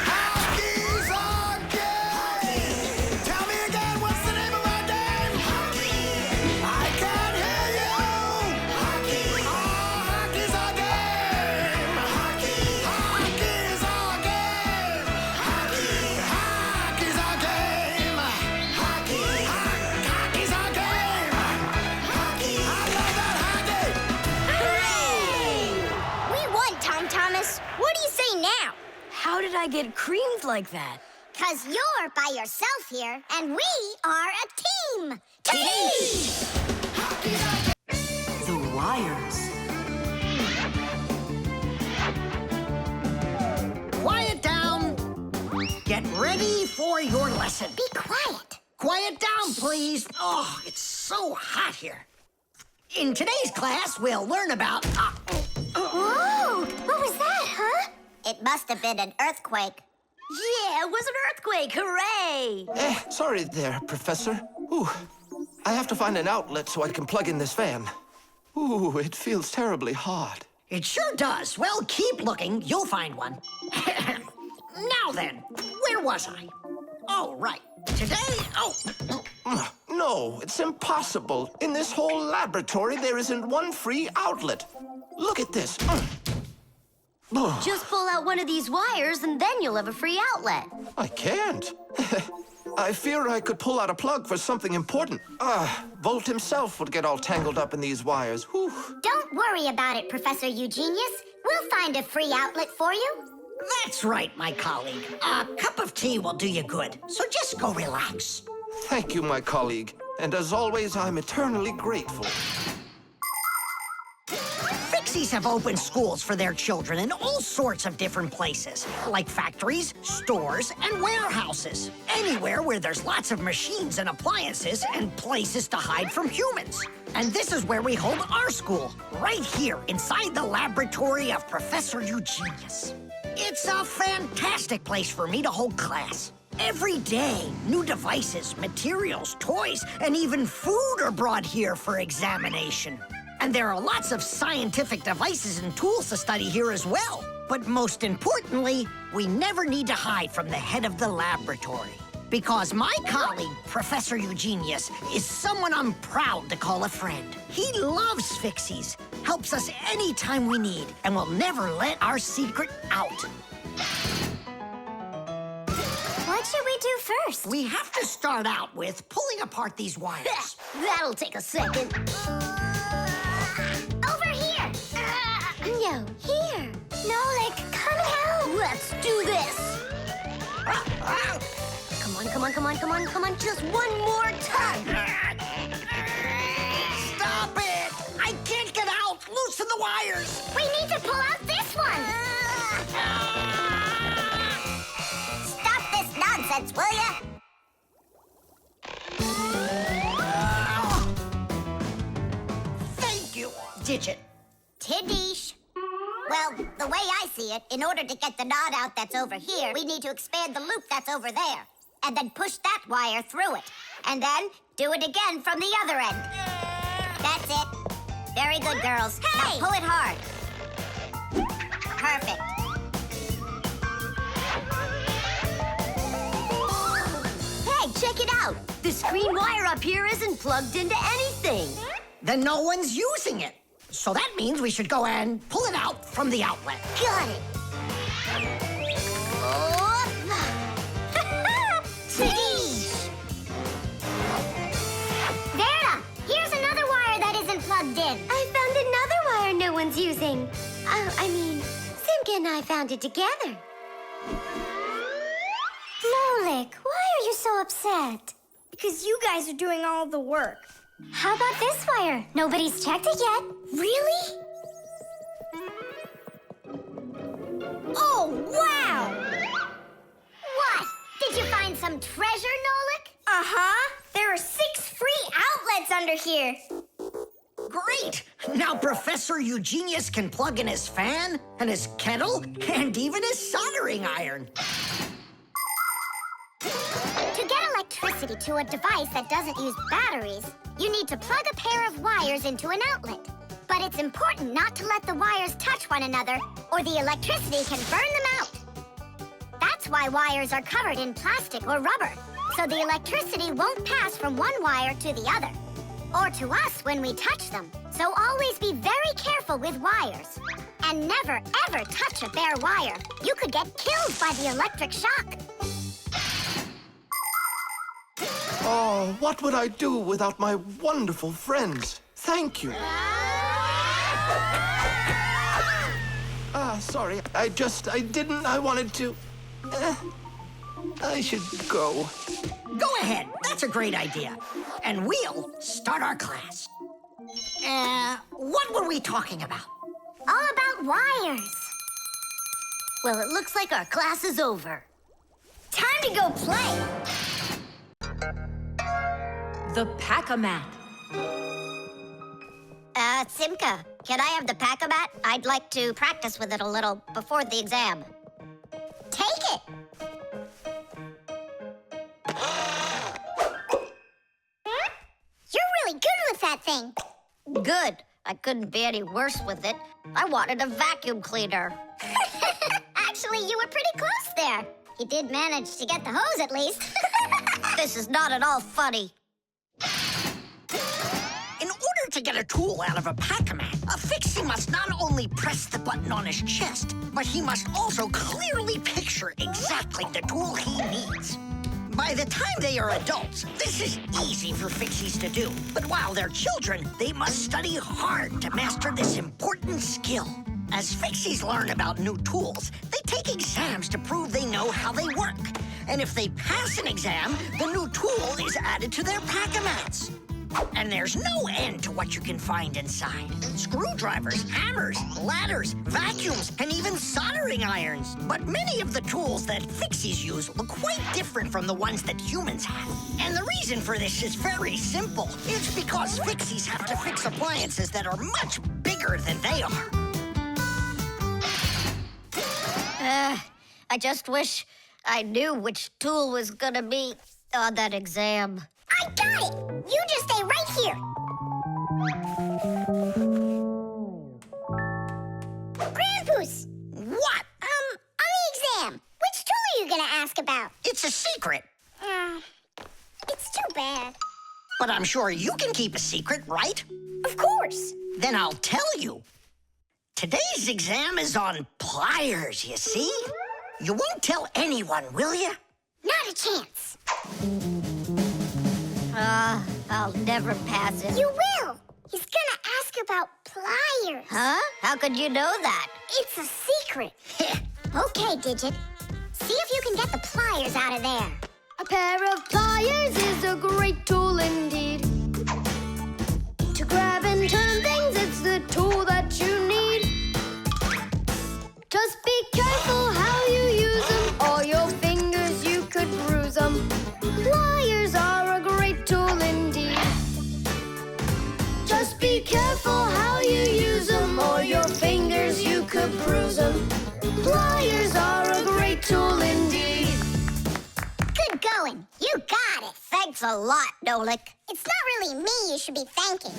hockey's our game. Tell me again, what's the name of our game? Hockey. I can't hear you. Hockey. Oh, hockey's our game. Hockey. Hockey's our game. Hockey. Hockey's our game. Hockey. Hockey's our game. Hockey. I love that hockey. We won, Tom Thomas. What do you say now? How did I get creamed like that? 'Cause you're by yourself here, and we are a team. The wires. Quiet down. Get ready for your lesson. Be quiet. Quiet down, please. Oh, it's so hot here. In today's class, we'll learn about... Whoa! What was that, huh? It must have been an earthquake. Yeah, it was an earthquake. Hooray! Sorry there, Professor. Ooh, I have to find an outlet so I can plug in this fan. Ooh, it feels terribly hot. It sure does. Well, keep looking. You'll find one. Now then, where was I? Oh, right. Today... No, it's impossible. In this whole laboratory, there isn't one free outlet. Look at this. Just pull out one of these wires and then you'll have a free outlet. I can't. I fear I could pull out a plug for something important. Volt himself would get all tangled up in these wires. Whew. Don't worry about it, Professor Eugenius. We'll find a free outlet for you. That's right, my colleague. A cup of tea will do you good, so just go relax. Thank you, my colleague. And as always, I'm eternally grateful. Fixies have opened schools for their children in all sorts of different places, like factories, stores, and warehouses. Anywhere where there's lots of machines and appliances and places to hide from humans. And this is where we hold our school, right here inside the laboratory of Professor Eugenius. It's a fantastic place for me to hold class. Every day, new devices, materials, toys, and even food are brought here for examination. And there are lots of scientific devices and tools to study here as well. But most importantly, we never need to hide from the head of the laboratory. Because my colleague, Professor Eugenius, is someone I'm proud to call a friend. He loves Fixies, helps us anytime we need, and will never let our secret out. What should we do first? We have to start out with pulling apart these wires. That'll take a second. Over here. No, here. Nolik, come help. Let's do this. Come on, come on, come on, come on, come on. Just one more tug. Stop it! I can't get out! Loosen the wires! We need to pull out this one. Stop this nonsense, will ya? Thank you, Digit. Tidish. Well, the way I see it, in order to get the knot out that's over here, we need to expand the loop that's over there. And then push that wire through it. And then do it again from the other end. That's it. Very good, girls. Hey! Now pull it hard. Perfect. Hey, check it out. This green wire up here isn't plugged into anything. Then no one's using it. So that means we should go and pull it out from the outlet. Got it. Vera, here's another wire that everyone's using. Simka and I found it together. Nolik, why are you so upset? Because you guys are doing all the work. How about this wire? Nobody's checked it yet. Really? Oh, wow! What? Did you find some treasure, Nolik? Uh-huh. There are 6 free outlets under here. Great! Now Professor Eugenius can plug in his fan, and his kettle, and even his soldering iron. To get electricity to a device that doesn't use batteries, you need to plug a pair of wires into an outlet. But it's important not to let the wires touch one another, or the electricity can burn them out. That's why wires are covered in plastic or rubber, so the electricity won't pass from one wire to the other, or to us when we touch them. So always be very careful with wires. And never, ever touch a bare wire. You could get killed by the electric shock. Oh, what would I do without my wonderful friends? Thank you. Sorry. I wanted to... I should go. Go ahead. That's a great idea. And we'll start our class. What were we talking about? All about wires. Well, it looks like our class is over. Time to go play. The Pack-A-Mat. Simka, can I have the Pack-A-Mat? I'd like to practice with it a little before the exam. Take it! You're really good with that thing. Good. I couldn't be any worse with it. I wanted a vacuum cleaner. Actually, you were pretty close there. You did manage to get the hose at least. This is not at all funny. In order to get a tool out of a Pack-A-Mat, a Fixie must not only press the button on his chest, but he must also clearly picture exactly the tool he needs. By the time they are adults, this is easy for Fixies to do. But while they're children, they must study hard to master this important skill. As Fixies learn about new tools, they take exams to prove they know how they work. And if they pass an exam, the new tool is added to their Pack-A-Mats. And there's no end to what you can find inside. Screwdrivers, hammers, ladders, vacuums, and even soldering irons. But many of the tools that Fixies use look quite different from the ones that humans have. And the reason for this is very simple. It's because Fixies have to fix appliances that are much bigger than they are. I just wish I knew which tool was gonna be on that exam. I got it! You just stay right here. Grandpus! What? On the exam, which tool are you gonna ask about? It's a secret. It's too bad. But I'm sure you can keep a secret, right? Of course. Then I'll tell you. Today's exam is on pliers, you see? You won't tell anyone, will you? Not a chance. I'll never pass it. You will. He's gonna ask about pliers. Huh? How could you know that? It's a secret. Okay, Digit. See if you can get the pliers out of there. A pair of pliers is a great tool indeed. To grab and turn things, it's the tool that you need. Just be careful how you use them, or your fingers you could bruise them. Pliers are a great tool indeed. Just be careful how you use them, or your fingers you could bruise them. Pliers are a great tool indeed. Good going. You got it. Thanks a lot, Nolik. It's not really me you should be thanking.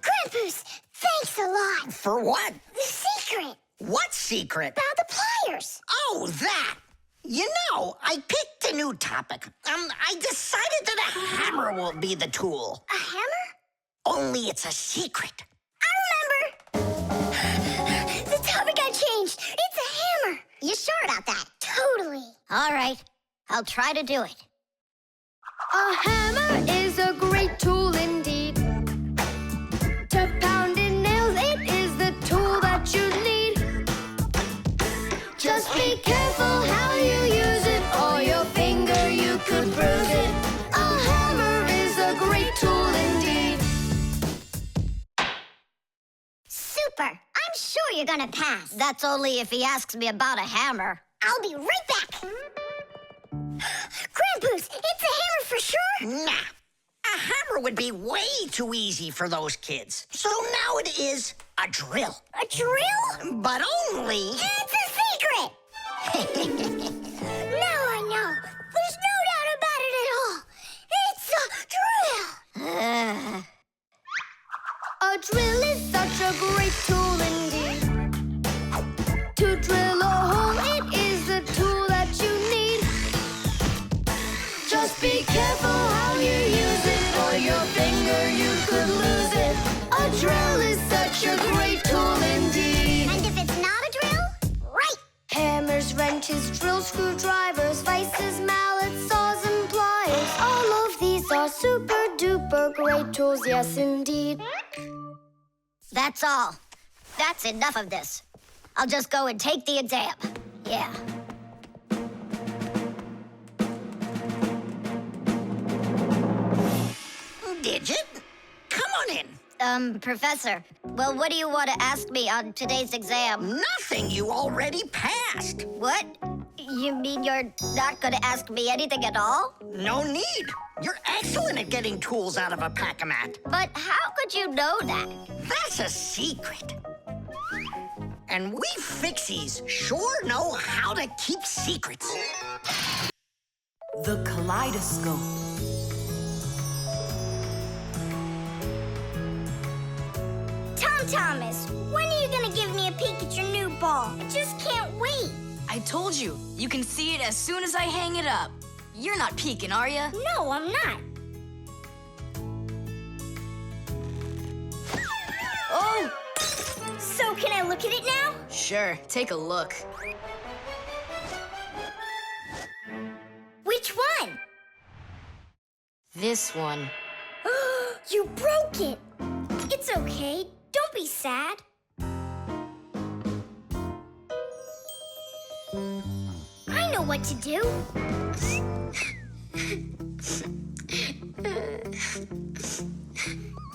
Grandpus, thanks a lot. For what? The secret. What secret? About the pliers. Oh, that! You know, I picked a new topic. I decided that a hammer will be the tool. A hammer? Only it's a secret. I remember. The topic got changed. It's a hammer. You sure about that? Totally. All right. I'll try to do it. A hammer is a great tool indeed. super. I'm sure you're gonna pass. That's only if he asks me about a hammer. I'll be right back. Grandpus, it's a hammer for sure? Nah. A hammer would be way too easy for those kids. So now it is a drill. A drill? But only... It's a secret! Now I know. There's no doubt about it at all. It's a drill! A drill is such a great tool indeed. To drill a hole, it is the tool that you need. Just be careful how you use it, or your finger you could lose it. A drill is such a great tool indeed. And if it's not a drill, right! Hammers, wrenches, drills, screwdrivers, vices, mallets, saws, and pliers. All of these are super duper great tools, yes indeed. That's all. That's enough of this. I'll just go and take the exam. Yeah. Digit, come on in. Professor, well, what do you want to ask me on today's exam? Nothing. You already passed. What? You mean you're not going to ask me anything at all? No need. You're excellent at getting tools out of a pack-a-mat. But how could you know that? That's a secret. And we Fixies sure know how to keep secrets. The Kaleidoscope. Tom Thomas, when are you gonna give me a peek at your new ball? I just can't wait. I told you, you can see it as soon as I hang it up. You're not peeking, are ya? No, I'm not. Oh! So can I look at it now? Sure, take a look. Which one? This one. You broke it. It's okay. Don't be sad. I know what to do.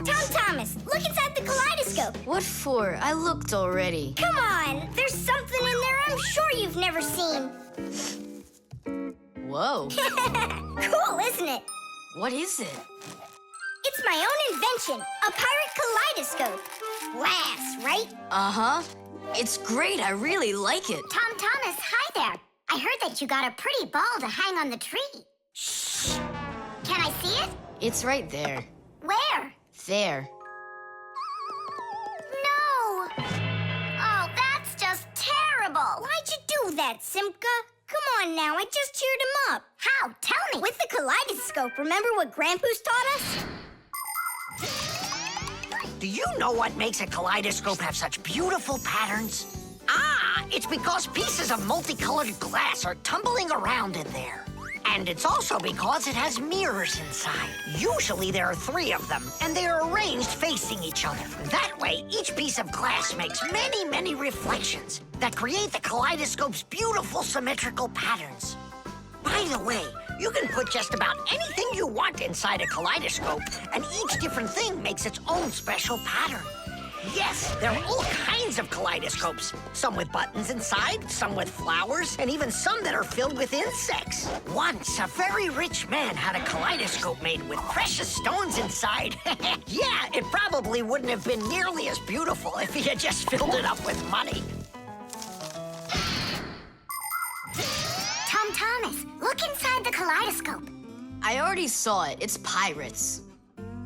Tom Thomas, look inside the kaleidoscope. What for? I looked already. Come on, there's something in there I'm sure you've never seen. Whoa. Cool, isn't it? What is it? It's my own invention, a pirate kaleidoscope. Laughs, right? Uh-huh. It's great. I really like it. Tom Thomas, hi there. I heard that you got a pretty ball to hang on the tree. Shh. Can I see it? It's right there. Where? There. No! Oh, that's just terrible. Why'd you do that, Simka? Come on now, I just cheered him up. How? Tell me. With the kaleidoscope, remember what Grandpus taught us? Do you know what makes a kaleidoscope have such beautiful patterns? Ah, it's because pieces of multicolored glass are tumbling around in there. And it's also because it has mirrors inside. Usually there are 3 of them, and they are arranged facing each other. That way, each piece of glass makes many, many reflections that create the kaleidoscope's beautiful symmetrical patterns. By the way, you can put just about anything you want inside a kaleidoscope, and each different thing makes its own special pattern. Yes, there are all kinds of kaleidoscopes. Some with buttons inside, some with flowers, and even some that are filled with insects. Once, a very rich man had a kaleidoscope made with precious stones inside. Yeah, it probably wouldn't have been nearly as beautiful if he had just filled it up with money. Tom Thomas, look inside the kaleidoscope. I already saw it. It's pirates.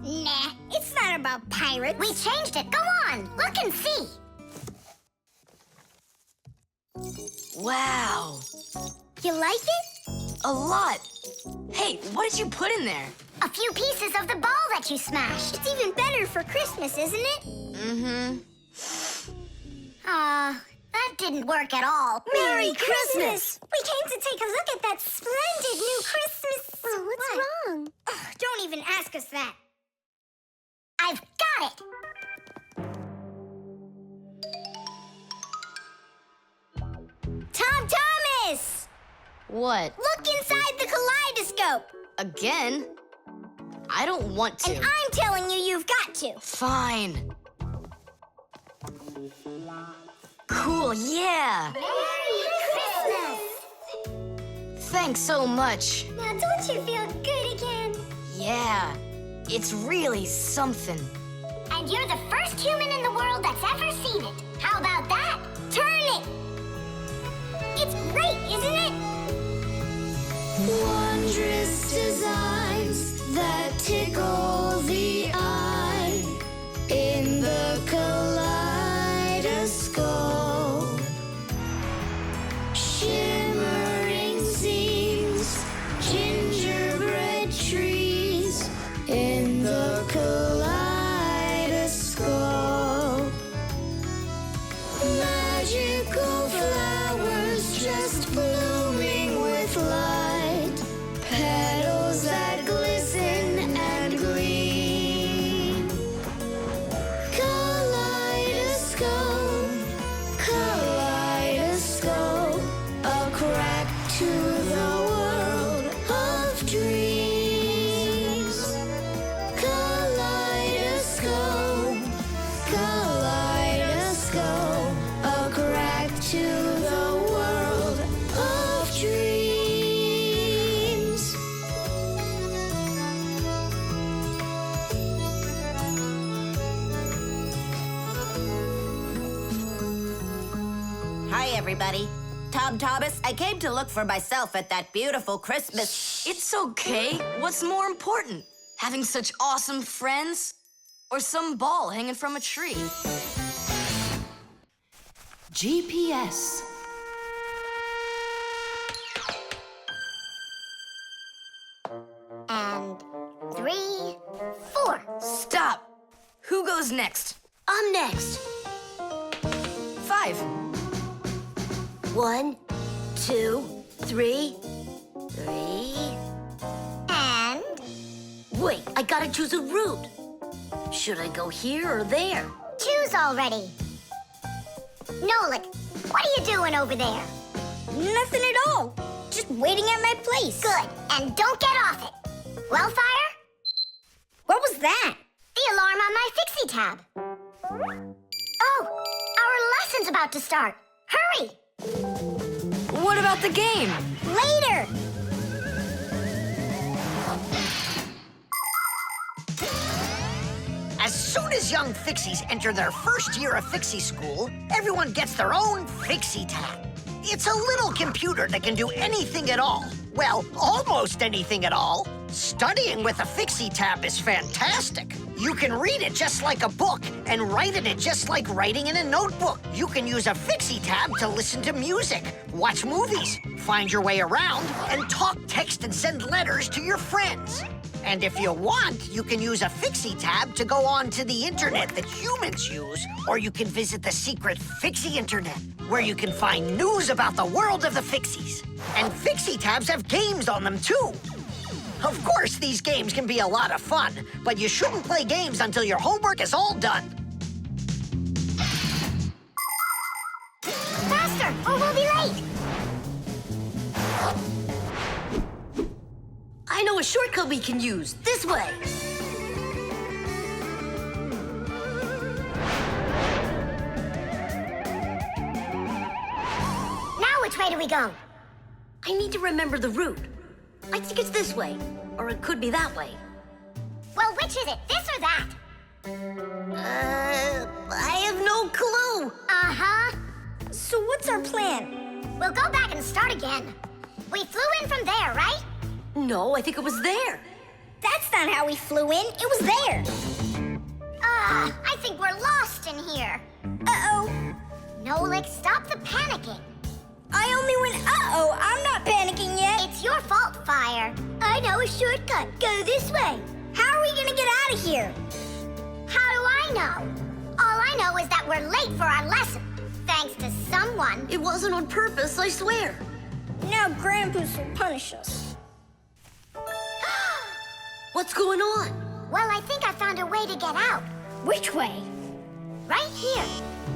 Nah, it's not about pirates. We changed it. Go on, look and see. Wow. You like it? A lot. Hey, what did you put in there? A few pieces of the ball that you smashed. It's even better for Christmas, isn't it? Mm-hmm. That didn't work at all. Merry Christmas! We came to take a look at that splendid new Christmas... Oh, what's wrong? Oh, don't even ask us that. I've got it! Tom Thomas! What? Look inside the kaleidoscope! Again? I don't want to. And I'm telling you, you've got to. Fine. Cool, yeah. Merry Christmas! Thanks so much. Now don't you feel good again? Yeah, it's really something. And you're the first human in the world that's ever seen it. How about that? Turn it! It's great, isn't it? Wondrous designs that tickle the eye in the kaleidoscope. Shimmering scenes, gingerbread trees in the kaleidoscope. Magical flowers just blooming with light, petals that glisten and gleam. Kaleidoscope, kaleidoscope, a crack to the world of dreams. Kaleidoscope, kaleidoscope, a crack to the world of dreams. Hi, everybody. Tom Thomas, I came to look for myself at that beautiful Christmas. It's okay. What's more important? Having such awesome friends? Or some ball hanging from a tree? GPS. And 3, 4. Stop. Who goes next? I'm next. 5. 1, 2, 3. 3. And Wait, I gotta choose a route. Should I go here or there? choose already. Nolik, what are you doing over there? Nothing at all. Just waiting at my place. Good, and don't get off it. Wellfire? What was that? The alarm on my Fixie tab. Oh, our lesson's about to start. Hurry! What about the game? Later. As soon as young Fixies enter their first year of Fixie school, everyone gets their own Fixie tab. It's a little computer that can do anything at all. Well, almost anything at all. Studying with a Fixie tab is fantastic. You can read it just like a book and write in it just like writing in a notebook. You can use a Fixie tab to listen to music, watch movies, find your way around, and talk, text, and send letters to your friends. And if you want, you can use a Fixie tab to go on to the internet that humans use, or you can visit the secret Fixie internet, where you can find news about the world of the Fixies. And Fixie tabs have games on them, too. Of course, these games can be a lot of fun, but you shouldn't play games until your homework is all done. Faster, or we'll be late. I know a shortcut we can use. This way. Now which way do we go? I need to remember the route. I think it's this way, or it could be that way. Well, which is it, this or that? I have no clue. Uh-huh. So what's our plan? We'll go back and start again. We flew in from there, right? No, I think it was there. That's not how we flew in. It was there. I think we're lost in here. Uh-oh. Nolik, stop the panicking. I only went uh-oh. I'm not panicking yet. It's your fault, Fire. I know a shortcut. Go this way. How are we gonna get out of here? How do I know? All I know is that we're late for our lesson. Thanks to someone. It wasn't on purpose, I swear. Now Grandpus will punish us. What's going on? Well, I think I found a way to get out. Which way? Right here.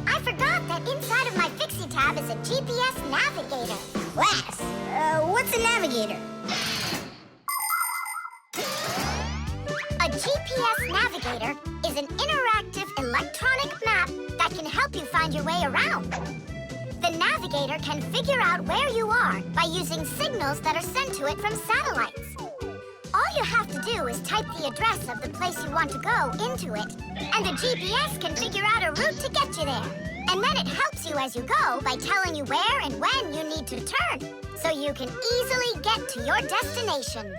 I forgot that inside of my Fixie tab is a GPS navigator. Class. What's a navigator? A GPS navigator is an interactive electronic map that can help you find your way around. The navigator can figure out where you are by using signals that are sent to it from satellites. All you have to do is type the address of the place you want to go into it, and the GPS can figure out a route to get you there. And then it helps you as you go by telling you where and when you need to turn, so you can easily get to your destination.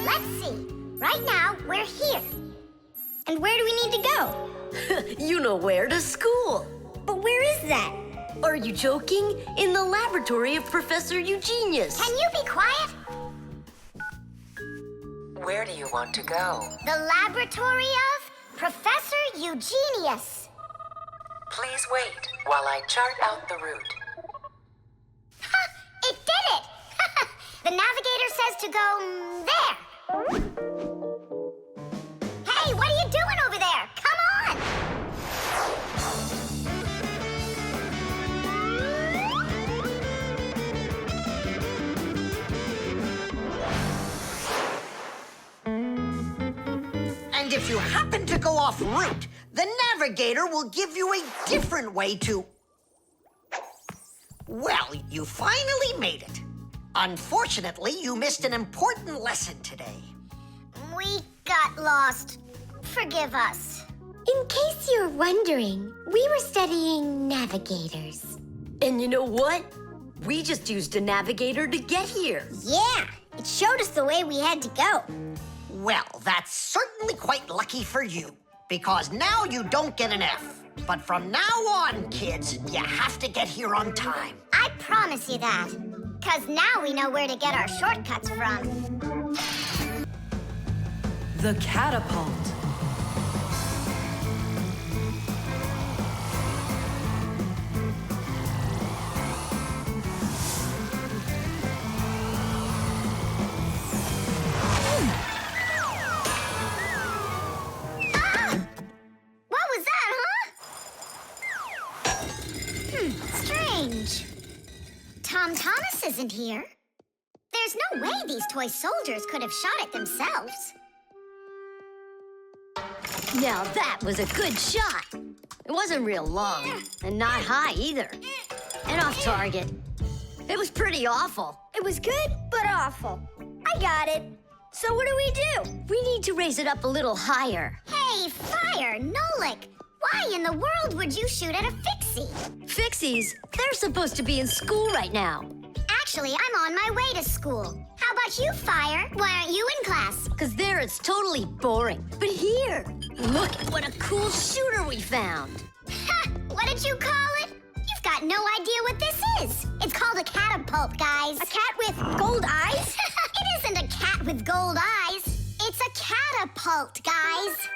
Let's see. Right now, we're here. And where do we need to go? You know where, to school. But where is that? Are you joking? In the laboratory of Professor Eugenius. Can you be quiet? Where do you want to go? The laboratory of Professor Eugenius. Please wait while I chart out the route. Ha! It did it! The navigator says to go there. Hey, what are you doing over there? Come on! And if you happen to go off route, the navigator will give you a different way to... Well, you finally made it. Unfortunately, you missed an important lesson today. We got lost. Forgive us. In case you're wondering, we were studying navigators. And you know what? We just used a navigator to get here. Yeah, it showed us the way we had to go. Well, that's certainly quite lucky for you, because now you don't get an F. But from now on, kids, you have to get here on time. I promise you that. Because now we know where to get our shortcuts from. The Catapult. What was that, huh? Strange. Tom Thomas isn't here. There's no way these toy soldiers could have shot it themselves. Now that was a good shot. It wasn't real long, and not high either. And off target. It was pretty awful. It was good, but awful. I got it. So what do we do? We need to raise it up a little higher. Hey, Fire, Nolik! Why in the world would you shoot at a Fixie? Fixies, they're supposed to be in school right now. Actually, I'm on my way to school. How about you, Fire? Why aren't you in class? Because there it's totally boring. But here, look at what a cool shooter we found. Ha! What did you call it? You've got no idea what this is. It's called a catapult, guys. A cat with gold eyes? It isn't a cat with gold eyes. It's a catapult, guys.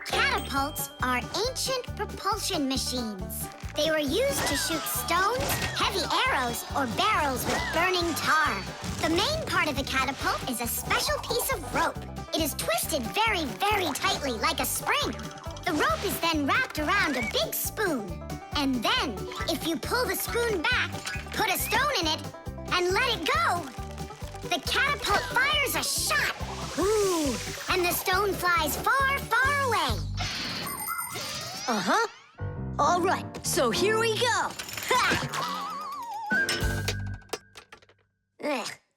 Catapults are ancient propulsion machines. They were used to shoot stones, heavy arrows, or barrels with burning tar. The main part of the catapult is a special piece of rope. It is twisted very, very tightly like a spring. The rope is then wrapped around a big spoon. And then, if you pull the spoon back, put a stone in it, and let it go, the catapult fires a shot. Ooh, and the stone flies far, far away. Uh-huh. All right, so here we go. Ha!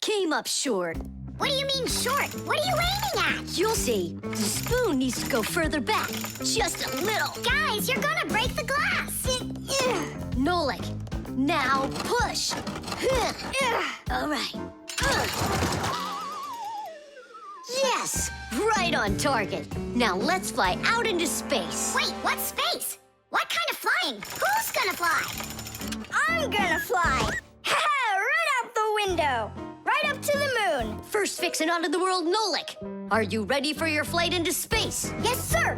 Came up short. What do you mean short? What are you aiming at? You'll see. The spoon needs to go further back. Just a little. Guys, you're gonna break the glass. Nolik, now push. All right. Yes, right on target. Now let's fly out into space. Wait, what space? What kind of flying? Who's gonna fly? I'm gonna fly. Right out the window. Right up to the moon. First fixin' onto the world, Nolik. Are you ready for your flight into space? Yes, sir.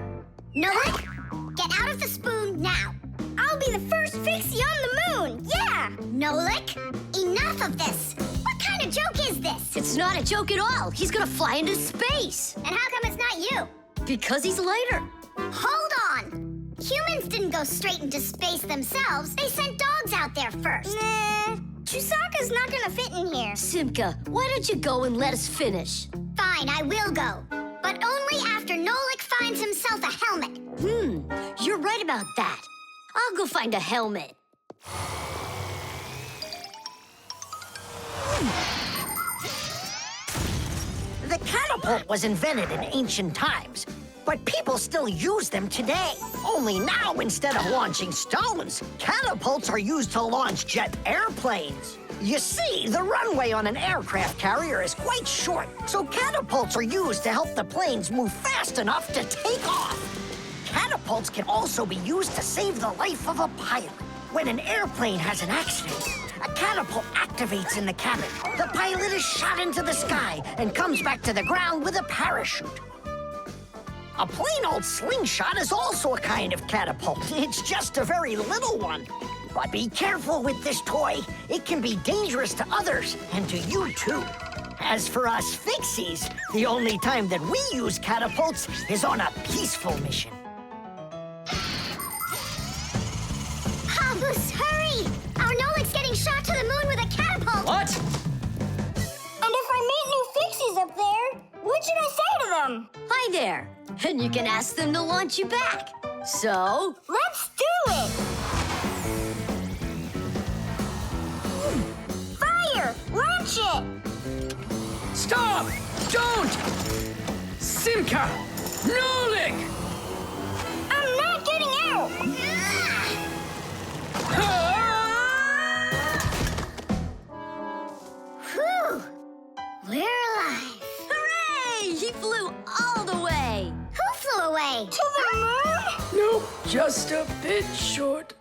Nolik, get out of the spoon now. I'll be the first Fixie on the moon. Yeah. Nolik, enough of this. What kind of joke is this? It's not a joke at all. He's gonna fly into space. And how come it's not you? Because he's lighter. Hold on. Humans didn't go straight into space themselves. They sent dogs out there first. Nah, Chusaka's not gonna fit in here. Simka, why don't you go and let us finish? Fine, I will go. But only after finds himself a helmet. You're right about that. I'll go find a helmet. The catapult was invented in ancient times, but people still use them today. Only now, instead of launching stones, catapults are used to launch jet airplanes. You see, the runway on an aircraft carrier is quite short, so catapults are used to help the planes move fast enough to take off. Catapults can also be used to save the life of a pilot. When an airplane has an accident, a catapult activates in the cabin. The pilot is shot into the sky and comes back to the ground with a parachute. A plain old slingshot is also a kind of catapult. It's just a very little one. But be careful with this toy. It can be dangerous to others and to you too. As for us Fixies, the only time that we use catapults is on a peaceful mission. Papus, hurry! Our Nolik's getting shot to the moon with a catapult! What? And if I meet new Fixies up there, what should I say to them? Hi there. And you can ask them to launch you back. So, Let's do it! Fire! Launch it! Stop! Don't! Simka! Nolik! I'm not getting out! Whew! We're alive. hooray! He flew all the way. Who flew away? To the moon? Nope, just a bit short.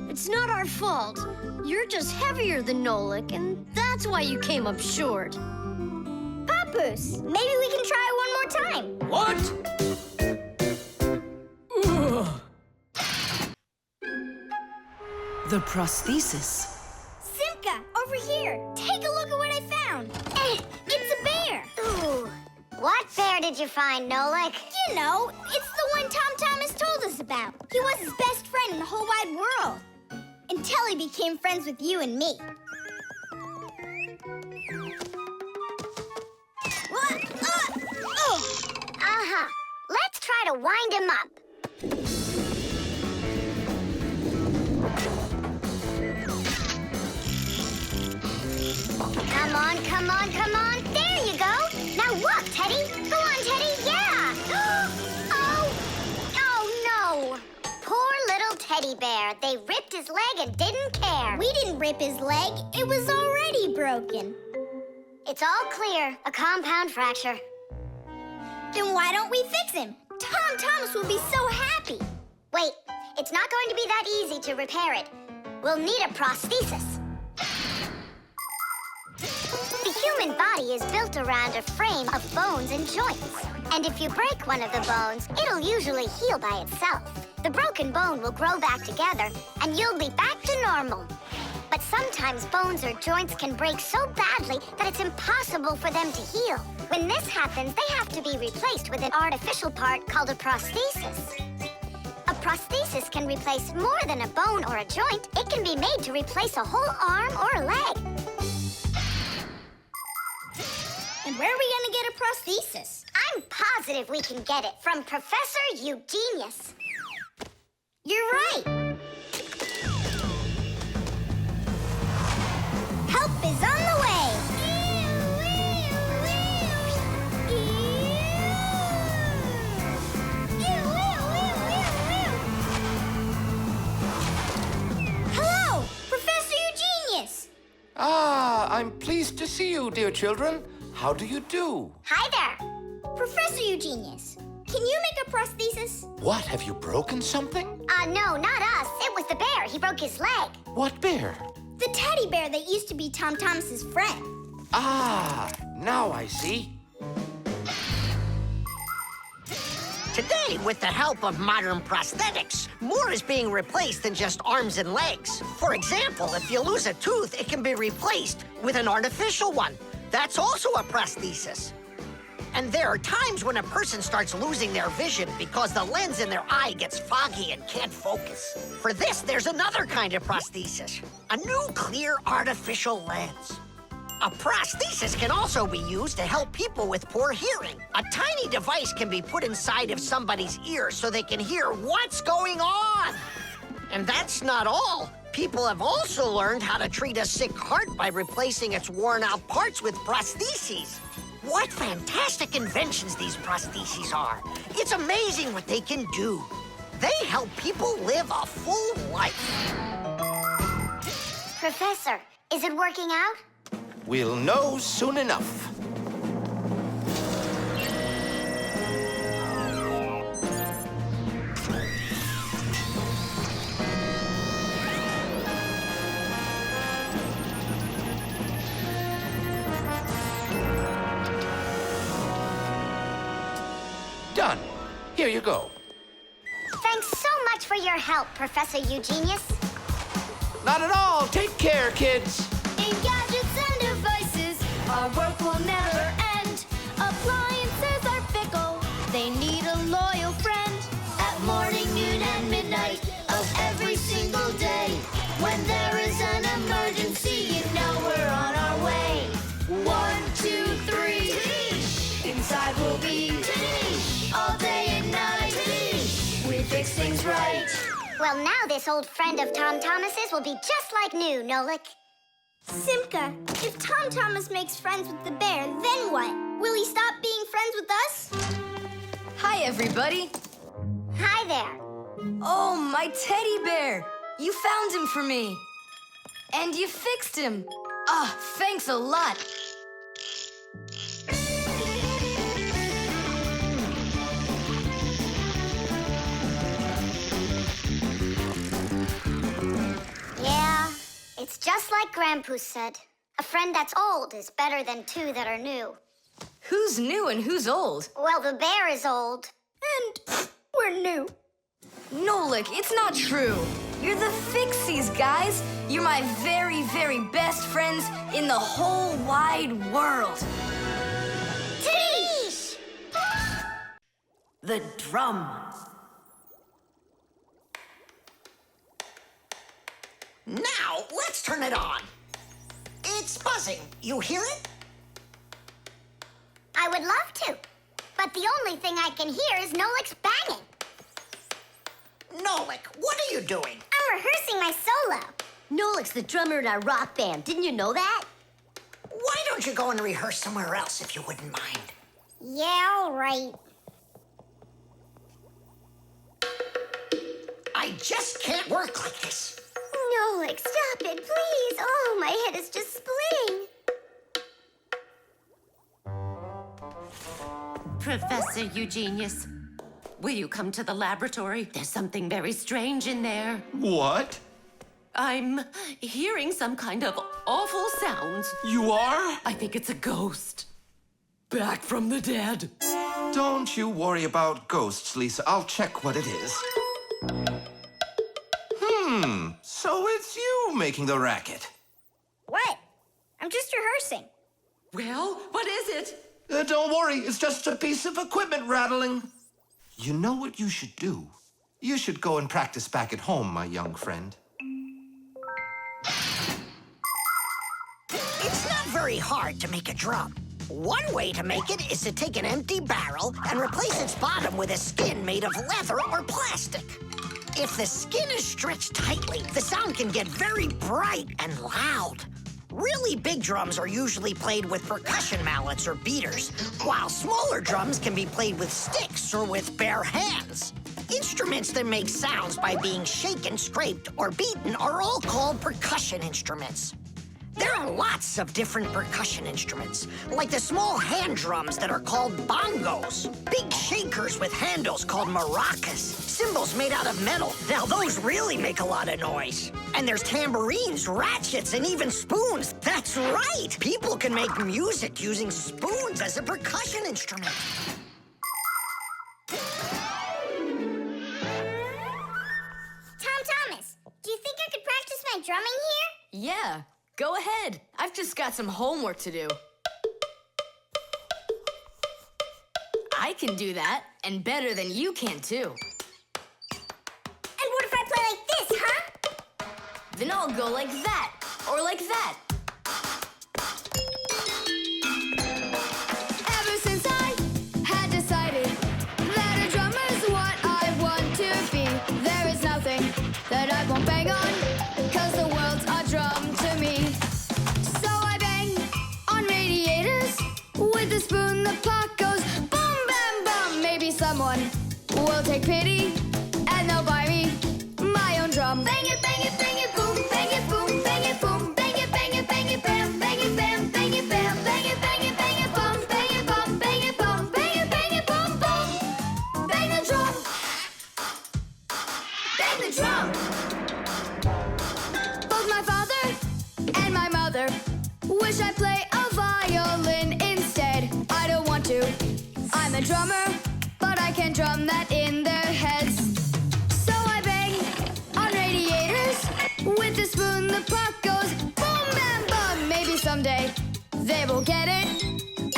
It's not our fault. You're just heavier than Nolik, and that's why you came up short. Papus, maybe we can try one more time. What? Ugh. The prosthesis. Simka, over here. Take a look at what I found. It's a bear. Ooh. What bear did you find, Nolik? You know, it's the one Tom Thomas told us about. He was his best friend in the whole wide world. Until he became friends with you and me. What? Uh-huh. Let's try to wind him up. Come on, come on, come on. There you go. Now walk, Teddy. Go on, Teddy. Yeah. Oh, no. Poor little teddy bear. They ripped his leg and didn't care. We didn't rip his leg. It was already broken. It's all clear. A compound fracture. Then why don't we fix him? Tom Thomas will be so happy. Wait, it's not going to be that easy to repair it. We'll need a prosthesis. The human body is built around a frame of bones and joints. And if you break one of the bones, it'll usually heal by itself. The broken bone will grow back together, and you'll be back to normal. But sometimes bones or joints can break so badly that it's impossible for them to heal. When this happens, they have to be replaced with an artificial part called a prosthesis. A prosthesis can replace more than a bone or a joint. It can be made to replace a whole arm or a leg. And where are we gonna get a prosthesis? I'm positive we can get it from Professor Eugenius. You're right. Help is on the way. Hello, Professor Eugenius. Ah, I'm pleased to see you, dear children. How do you do? Hi there. Professor Eugenius, can you make a prosthesis? What, have you broken something? No, not us. It was the bear. He broke his leg. What bear? The teddy bear that used to be Tom Thomas's friend. Ah, now I see. Today, with the help of modern prosthetics, more is being replaced than just arms and legs. For example, if you lose a tooth, it can be replaced with an artificial one. That's also a prosthesis. And there are times when a person starts losing their vision because the lens in their eye gets foggy and can't focus. For this, there's another kind of prosthesis, a new clear artificial lens. A prosthesis can also be used to help people with poor hearing. A tiny device can be put inside of somebody's ear so they can hear what's going on. And that's not all. People have also learned how to treat a sick heart by replacing its worn-out parts with prostheses. What fantastic inventions these prostheses are. It's amazing what they can do. They help people live a full life. Professor, is it working out? We'll know soon enough. Done. Here you go. Thanks so much for your help, Professor Eugenius. Not at all. Take care, kids. In gadgets and devices, our work will never end. Appliances are fickle, they need a loyal friend. At morning, noon, and midnight of every single day. When there is an emergency, you know we're on our way. 1, 2, 3. Inside we'll be all day and night. We fix things right. Well, now this old friend of Tom Thomas's will be just like new, Nolik. Simka, if Tom Thomas makes friends with the bear, then what? Will he stop being friends with us? Hi, everybody. Hi there. Oh, my teddy bear. You found him for me. And you fixed him. Ah, thanks a lot. Yeah, it's just like Grandpus said. A friend that's old is better than 2 that are new. Who's new and who's old? Well, the bear is old. And we're new. Nolik, it's not true. You're the Fixies, guys. You're my very, very best friends in the whole wide world. Teesh! The drum. Now, let's turn it on. It's buzzing. You hear it? I would love to, but the only thing I can hear is Nolik's banging. Nolik, what are you doing? I'm rehearsing my solo. Nolik's the drummer in our rock band. Didn't you know that? Why don't you go and rehearse somewhere else if you wouldn't mind? Yeah, all right. I just can't work like this. Nolik, stop it, please. Oh, my head is just splitting. Professor Eugenius, will you come to the laboratory? There's something very strange in there. What? I'm hearing some kind of awful sounds. You are? I think it's a ghost. Back from the dead. Don't you worry about ghosts, Lisa. I'll check what it is. So it's you making the racket. What? I'm just rehearsing. Well, what is it? Don't worry, it's just a piece of equipment rattling. You know what you should do? You should go and practice back at home, my young friend. It's not very hard to make a drum. One way to make it is to take an empty barrel and replace its bottom with a skin made of leather or plastic. If the skin is stretched tightly, the sound can get very bright and loud. Really big drums are usually played with percussion mallets or beaters, while smaller drums can be played with sticks or with bare hands. Instruments that make sounds by being shaken, scraped, or beaten are all called percussion instruments. There are lots of different percussion instruments, like the small hand drums that are called bongos, big shakers with handles called maracas, cymbals made out of metal. Now those really make a lot of noise. And there's tambourines, ratchets, and even spoons. That's right! People can make music using spoons as a percussion instrument. Tom Thomas, do you think I could practice my drumming here? Yeah, go ahead. I've just got some homework to do. I can do that, and better than you can, too. And what if I play like this, huh? Then I'll go like that, or like that. take pity, and they'll buy me my own drum. Bang it, boom, bang it, boom, bang it, boom, bang it, bam, bang it, bam, bang it, bam, bang it, bum, bang it, bum, bang it, bum, bang it, bum, bum. Bang the drum. Bang the drum. Both my father and my mother wish I'd play a violin instead. I don't want to. I'm a drummer, but I can drum that in their heads. So I bang on radiators. With a spoon, the pot goes boom, bam, bum. Maybe someday they will get it,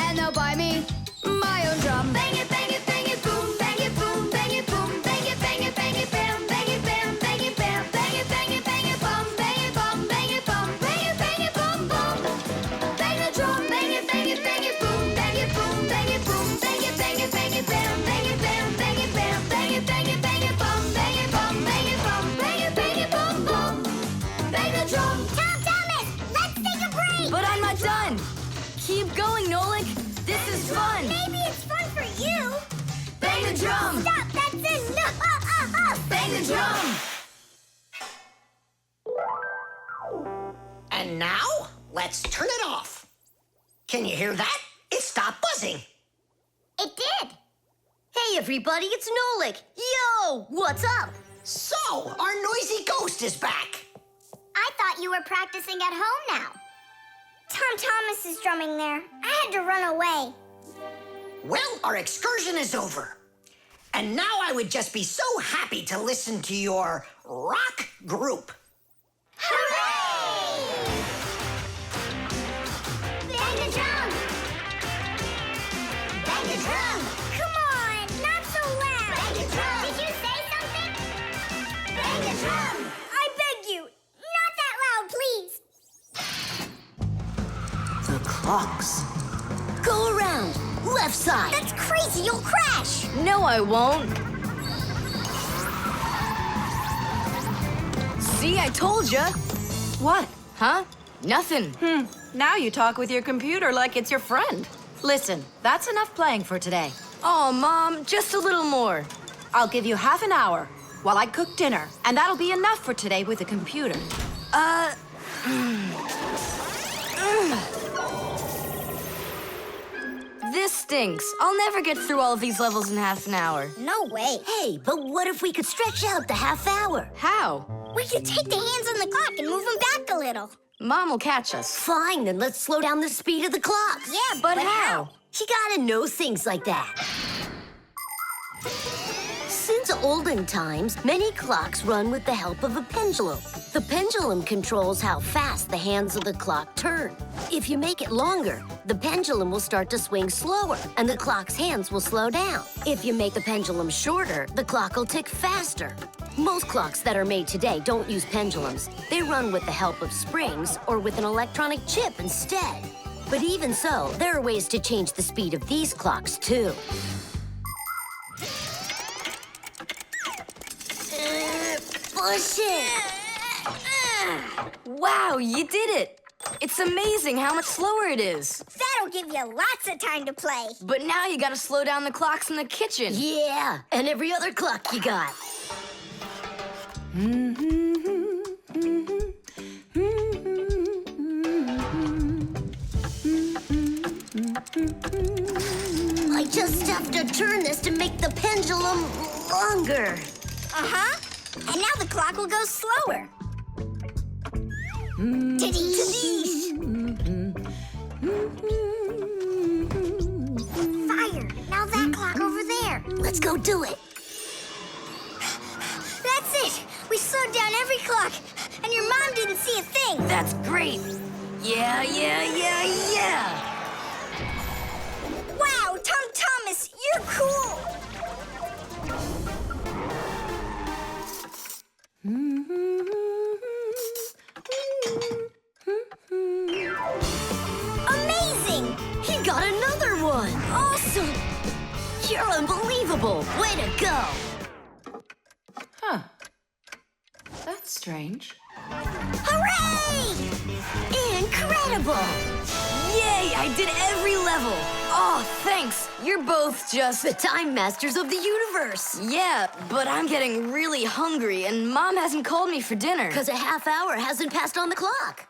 and they'll buy me my own drum. Bang it, boom, bang it, boom, bang it, boom, bang it, bam, bang it, bam, bang it, bam, bang it, bum, bang it, bum, bang it, bum, bang it, bum, bum. Bang the drum. Bang it, boom, bang it, boom, bang it, boom, bang it, bam, bang it, bam, bang it, bam, bang it, bum, bang it, bum, bang it, bum, bang it, bum. Bang the drum. Tom Thomas, let's take a break. But I'm not done. Keep going, Nolik. This is fun. Maybe it's fun for you. Bang the drum. Stop, that's enough. Bang the drum. And now, let's turn it off. Can you hear that? It stopped buzzing. It did. Hey, everybody, it's Nolik. Yo, what's up? So, our noisy ghost is back. I thought you were practicing at home now. Tom Thomas is drumming there. I had to run away. Well, our excursion is over. And now I would just be so happy to listen to your rock group. Hooray! Bang the drum! Bang the drum! Come on, not so loud. Bang the drum! Did you say something? Bang the drum! I beg you, not that loud, please. The clocks. Go around. Left side. That's crazy, you'll crash. No, I won't. See, I told ya. What? Huh? Nothing. Now you talk with your computer like it's your friend. Listen, that's enough playing for today. Oh, Mom, just a little more. I'll give you half an hour while I cook dinner, and that'll be enough for today with the computer. This stinks. I'll never get through all of these levels in half an hour. No way. Hey, but what if we could stretch out the half hour? How? We could take the hands on the clock and move them back a little. Mom will catch us. Fine, then let's slow down the speed of the clock. Yeah, But how? You gotta know things like that. Since olden times, many clocks run with the help of a pendulum. The pendulum controls how fast the hands of the clock turn. If you make it longer, the pendulum will start to swing slower, and the clock's hands will slow down. If you make the pendulum shorter, the clock will tick faster. Most clocks that are made today don't use pendulums. They run with the help of springs or with an electronic chip instead. But even so, there are ways to change the speed of these clocks, too. Push it! Wow, you did it! It's amazing how much slower it is. That'll give you lots of time to play. But now you gotta slow down the clocks in the kitchen. Yeah, and every other clock you got. I just have to turn this to make the pendulum longer. Uh-huh. And now the clock will go slower. Fire! Now that clock over there. Let's go do it. That's it. We slowed down every clock, and your mom didn't see a thing. That's great. Yeah. Wow, Tom Thomas, you're cool. Amazing! He got another one. Awesome! You're unbelievable. Way to go. Huh. That's strange. Hooray! Incredible. Yeah! Yay! I did every level! Oh, thanks! You're both just... The time masters of the universe! Yeah, but I'm getting really hungry, and Mom hasn't called me for dinner. 'Cause a half hour hasn't passed on the clock.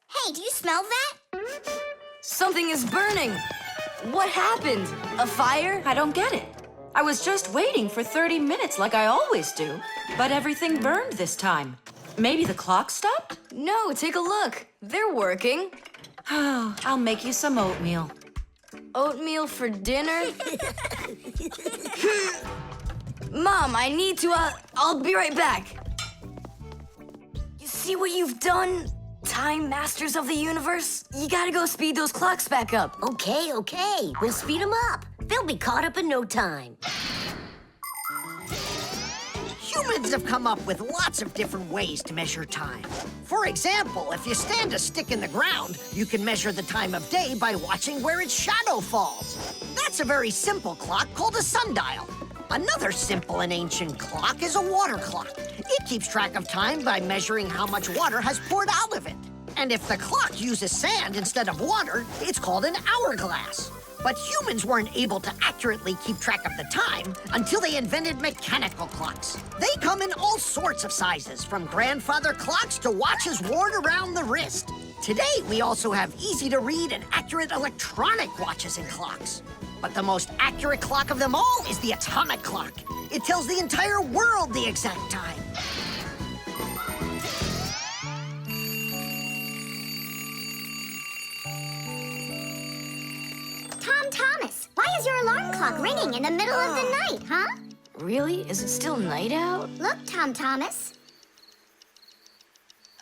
Hey, do you smell that? Something is burning! What happened? A fire? I don't get it. I was just waiting for 30 minutes like I always do, but everything burned this time. Maybe the clock stopped? No, take a look. They're working. Oh, I'll make you some oatmeal. Oatmeal for dinner? Mom, I need to, I'll be right back. You see what you've done? Time masters of the universe? You gotta go speed those clocks back up. Okay. We'll speed them up. They'll be caught up in no time. Humans have come up with lots of different ways to measure time. For example, if you stand a stick in the ground, you can measure the time of day by watching where its shadow falls. That's a very simple clock called a sundial. Another simple and ancient clock is a water clock. It keeps track of time by measuring how much water has poured out of it. And if the clock uses sand instead of water, it's called an hourglass. But humans weren't able to accurately keep track of the time until they invented mechanical clocks. They come in all sorts of sizes, from grandfather clocks to watches worn around the wrist. Today, we also have easy-to-read and accurate electronic watches and clocks. But the most accurate clock of them all is the atomic clock. It tells the entire world the exact time. Thomas, why is your alarm clock ringing in the middle of the night, huh? Really? Is it still night out? Look, Thomas.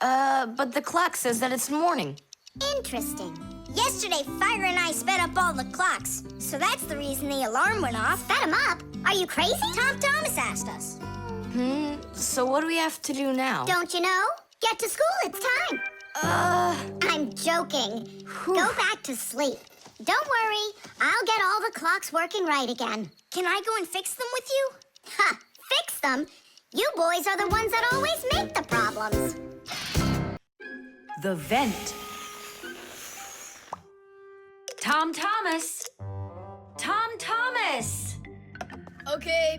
But the clock says that it's morning. Interesting. Yesterday, Fire and I sped up all the clocks, so that's the reason the alarm went off. Sped them up? Are you crazy? Thomas asked us. So what do we have to do now? Don't you know? Get to school, it's time. I'm joking. Go back to sleep. Don't worry, I'll get all the clocks working right again. Can I go and fix them with you? Ha! Fix them? You boys are the ones that always make the problems. The vent. Thomas! Thomas! Okay.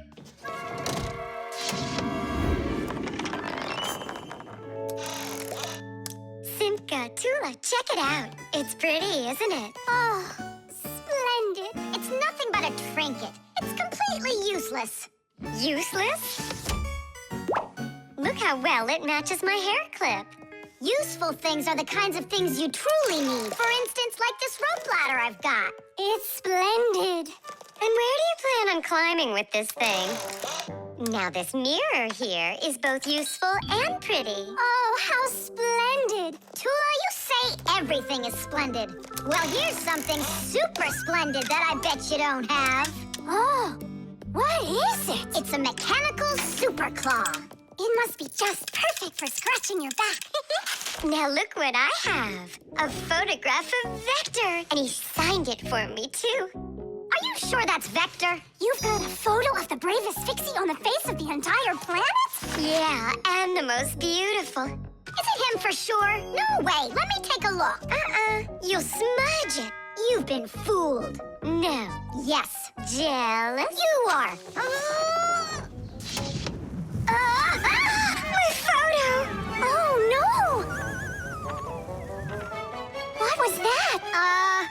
Simka, Tula, check it out. It's pretty, isn't it? Oh, splendid. It's nothing but a trinket. It's completely useless. Useless? Look how well it matches my hair clip. Useful things are the kinds of things you truly need. For instance, like this rope ladder I've got. It's splendid. And where do you plan on climbing with this thing? Now, this mirror here is both useful and pretty. Oh, how splendid. Tula, you say everything is splendid. Well, here's something super splendid that I bet you don't have. Oh, what is it? It's a mechanical super claw. It must be just perfect for scratching your back. Now look what I have. A photograph of Vector. And he signed it for me, too. Are you sure that's Vector? You've got a photo of the bravest Fixie on the face of the entire planet? Yeah, and the most beautiful. Is it him for sure? No way. Let me take a look. You'll smudge it. You've been fooled. No. Yes. Jealous? You are. My photo! Oh, no! What was that?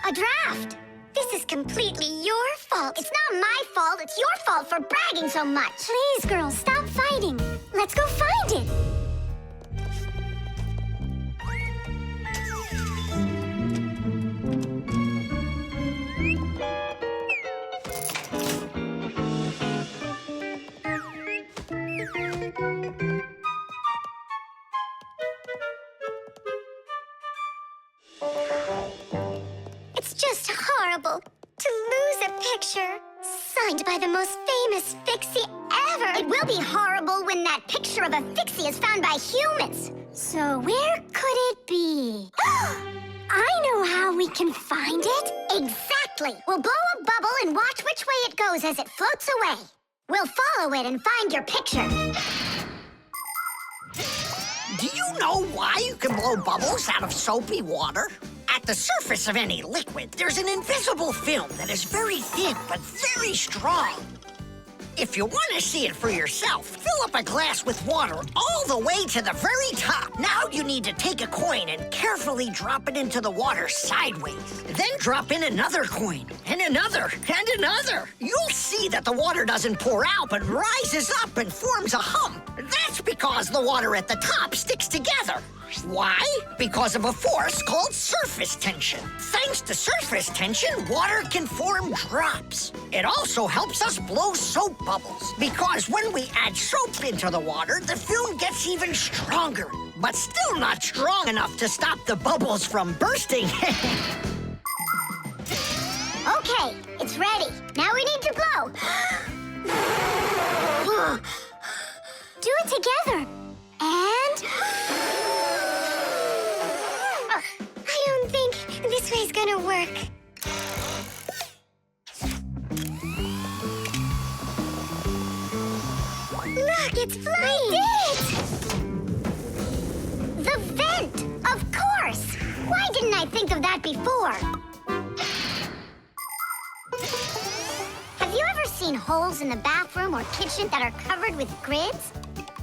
A draft. This is completely your fault. It's not my fault. It's your fault for bragging so much. Please, girls, stop fighting. Let's go find it. It's just horrible to lose a picture signed by the most famous Fixie ever. It will be horrible when that picture of a Fixie is found by humans. So where could it be? I know how we can find it. Exactly. We'll blow a bubble and watch which way it goes as it floats away. We'll follow it and find your picture. Do you know why you can blow bubbles out of soapy water? At the surface of any liquid, there's an invisible film that is very thin but very strong. If you want to see it for yourself, fill up a glass with water all the way to the very top. Now you need to take a coin and carefully drop it into the water sideways. Then drop in another coin, and another, and another. You'll see that the water doesn't pour out, but rises up and forms a hump. That's because the water at the top sticks together. Why? Because of a force called surface tension. Thanks to surface tension, water can form drops. It also helps us blow soap bubbles, because when we add soap into the water, the film gets even stronger, but still not strong enough to stop the bubbles from bursting. Okay, it's ready. Now we need to blow. Do it together. And... I don't think this way's gonna work. Look, it's flying! We did it! The vent! Of course! Why didn't I think of that before? Have you ever seen holes in the bathroom or kitchen that are covered with grids?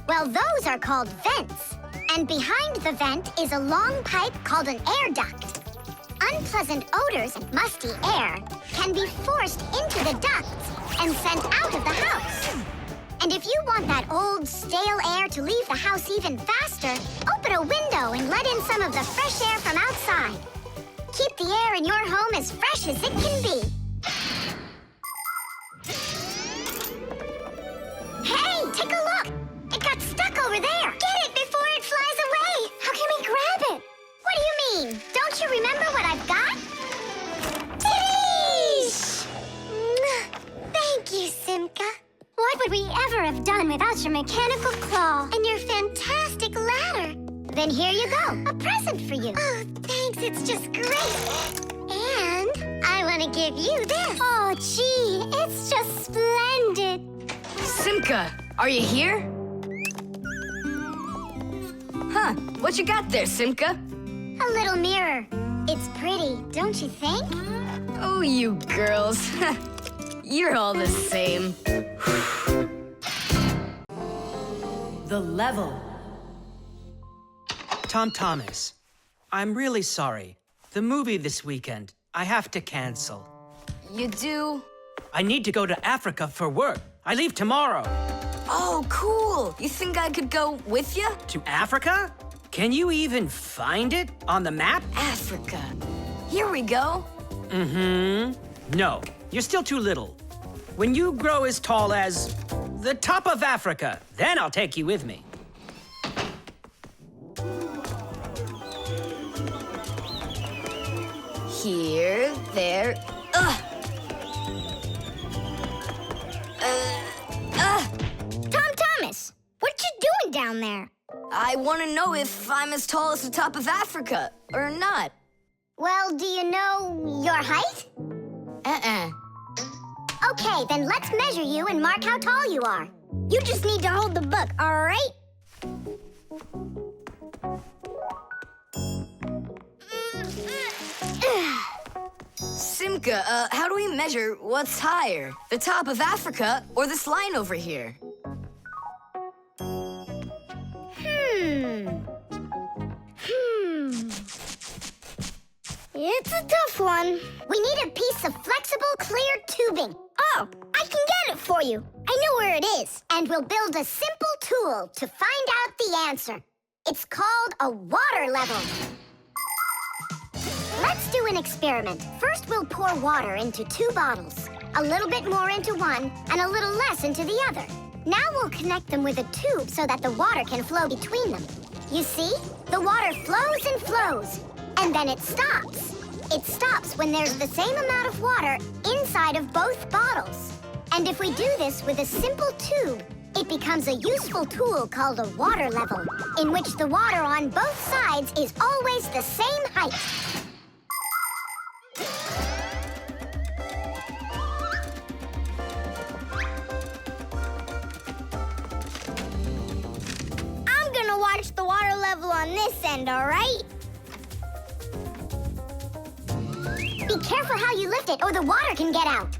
Well, those are called vents. And behind the vent is a long pipe called an air duct. Unpleasant odors and musty air can be forced into the ducts and sent out of the house. And if you want that old, stale air to leave the house even faster, open a window and let in some of the fresh air from outside. Keep the air in your home as fresh as it can be. Hey, take a look! It got stuck over there! Get it before it flies away! How can we grab it? What do you mean? Don't you remember what I've got? Titties! Thank you, Simka. What would we ever have done without your mechanical claw and your fantastic ladder? Then here you go, a present for you. Oh, thanks, it's just great. And I want to give you this. Oh, gee, it's just splendid. Simka, are you here? Huh, what you got there, Simka? A little mirror. It's pretty, don't you think? Oh, you girls. You're all the same. The level. Tom Thomas, I'm really sorry. The movie this weekend, I have to cancel. You do? I need to go to Africa for work. I leave tomorrow. Oh, cool. You think I could go with you? To Africa? Can you even find it on the map? Africa. Here we go. No, you're still too little. When you grow as tall as the top of Africa, then I'll take you with me. Here, there, Tom Thomas, what you doing down there? I want to know if I'm as tall as the top of Africa or not. Well, do you know your height? Okay, then let's measure you and mark how tall you are. You just need to hold the book, all right? Simka, how do we measure what's higher? The top of Africa or this line over here? It's a tough one. We need a piece of flexible, clear tubing. Oh, I can get it for you. I know where it is. And we'll build a simple tool to find out the answer. It's called a water level. Let's do an experiment. First, we'll pour water into 2 bottles. A little bit more into one, and a little less into the other. Now we'll connect them with a tube so that the water can flow between them. You see? The water flows and flows, and then it stops. It stops when there's the same amount of water inside of both bottles. And if we do this with a simple tube, it becomes a useful tool called a water level, in which the water on both sides is always the same height. I'm gonna watch the water level on this end, all right? Be careful how you lift it or the water can get out.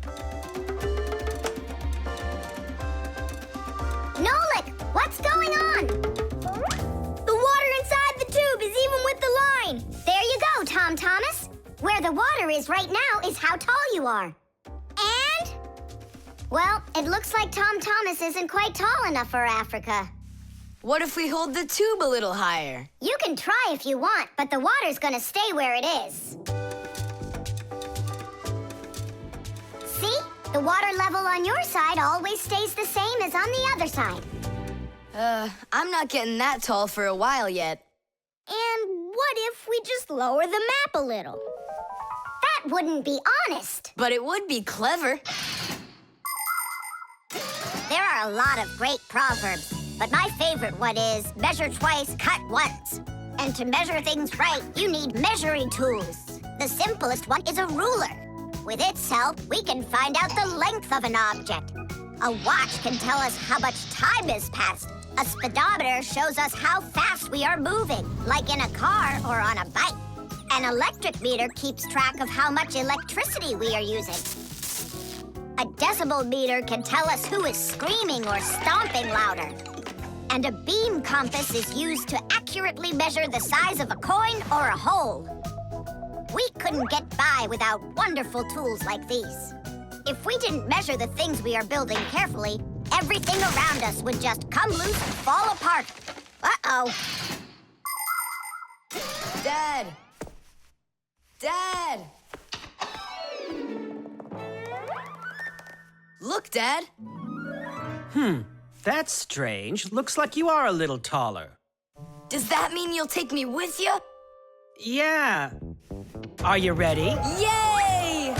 Nolik, what's going on? The water inside the tube is even with the line. There you go, Tom Thomas. Where the water is right now is how tall you are. And? Well, it looks like Tom Thomas isn't quite tall enough for Africa. What if we hold the tube a little higher? You can try if you want, but the water's gonna stay where it is. See? The water level on your side always stays the same as on the other side. I'm not getting that tall for a while yet. And what if we just lower the map a little? That wouldn't be honest. But it would be clever. There are a lot of great proverbs, but my favorite one is measure twice, cut once. And to measure things right, you need measuring tools. The simplest one is a ruler. With its help, we can find out the length of an object. A watch can tell us how much time has passed. A speedometer shows us how fast we are moving, like in a car or on a bike. An electric meter keeps track of how much electricity we are using. A decibel meter can tell us who is screaming or stomping louder. And a beam compass is used to accurately measure the size of a coin or a hole. We couldn't get by without wonderful tools like these. If we didn't measure the things we are building carefully, everything around us would just come loose and fall apart. Uh-oh. Dad! Dad! Look, Dad. That's strange. Looks like you are a little taller. Does that mean you'll take me with you? Yeah. Are you ready? Yay!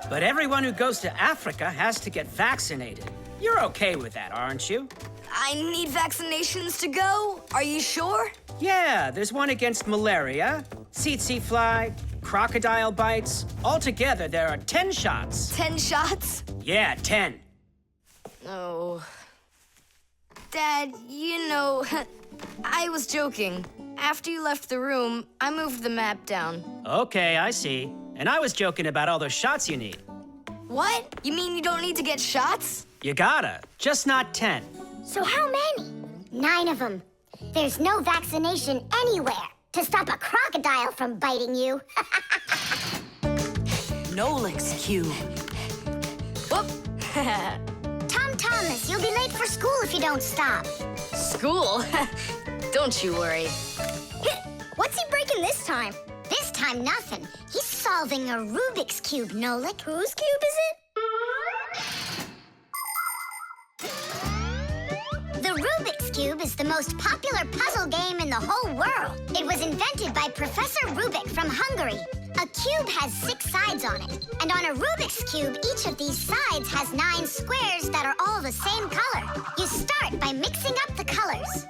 But everyone who goes to Africa has to get vaccinated. You're okay with that, aren't you? I need vaccinations to go? Are you sure? Yeah, there's one against malaria, tsetse fly, crocodile bites. Altogether, there are 10 shots. 10 shots? Yeah, 10. Oh. Dad, you know, I was joking. After you left the room, I moved the map down. Okay, I see. And I was joking about all those shots you need. What? You mean you don't need to get shots? You gotta, just not 10. So how many? 9 of them. There's no vaccination anywhere to stop a crocodile from biting you. Nolik's cube. Whoop! Tom Thomas, you'll be late for school if you don't stop. School? Don't you worry. What's he breaking this time? This time, nothing. He's solving a Rubik's Cube, Nolik. Whose cube is it? The Rubik's Cube is the most popular puzzle game in the whole world. It was invented by Professor Rubik from Hungary. A cube has 6 sides on it. And on a Rubik's Cube, each of these sides has 9 squares that are all the same color. You start by mixing up the colors.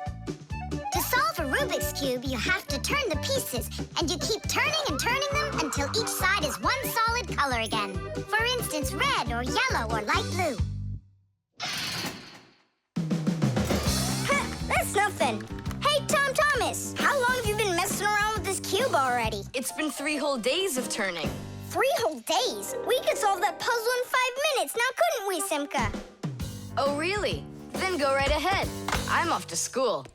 To solve a Rubik's Cube, you have to turn the pieces, and you keep turning and turning them until each side is one solid color again. For instance, red or yellow or light blue. That's nothing. Hey, Tom Thomas, how long have you been messing around with this cube already? It's been 3 whole days of turning. 3 whole days? We could solve that puzzle in 5 minutes, now couldn't we, Simka? Oh, really? Then go right ahead. I'm off to school.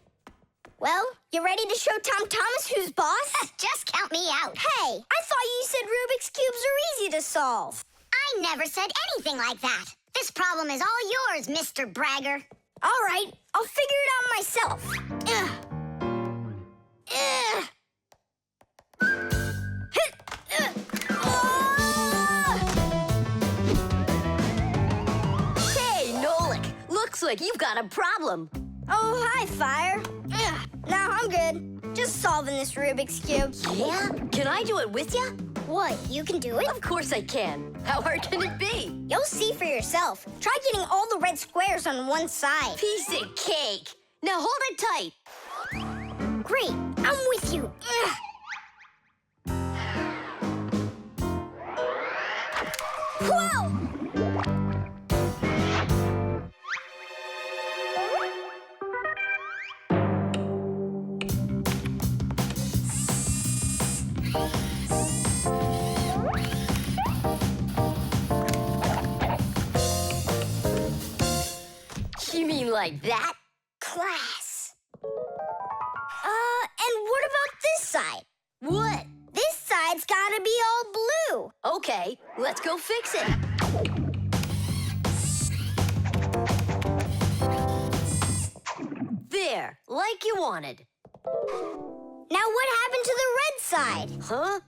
Well, you ready to show Tom Thomas who's boss? Just count me out. Hey, I thought you said Rubik's Cubes are easy to solve. I never said anything like that. This problem is all yours, Mr. Bragger. All right, I'll figure it out myself. Hey, Nolik, looks like you've got a problem. Oh, hi, Fire. Now I'm good. Just solving this Rubik's Cube. Yeah? Can I do it with you? What, you can do it? Of course I can. How hard can it be? You'll see for yourself. Try getting all the red squares on one side. Piece of cake. Now hold it tight. Great, I'm with you. Whoa! You mean like that? Class. And what about this side? What? This side's gotta be all blue. Okay, let's go fix it. There, like you wanted. Now what happened to the red side? Huh?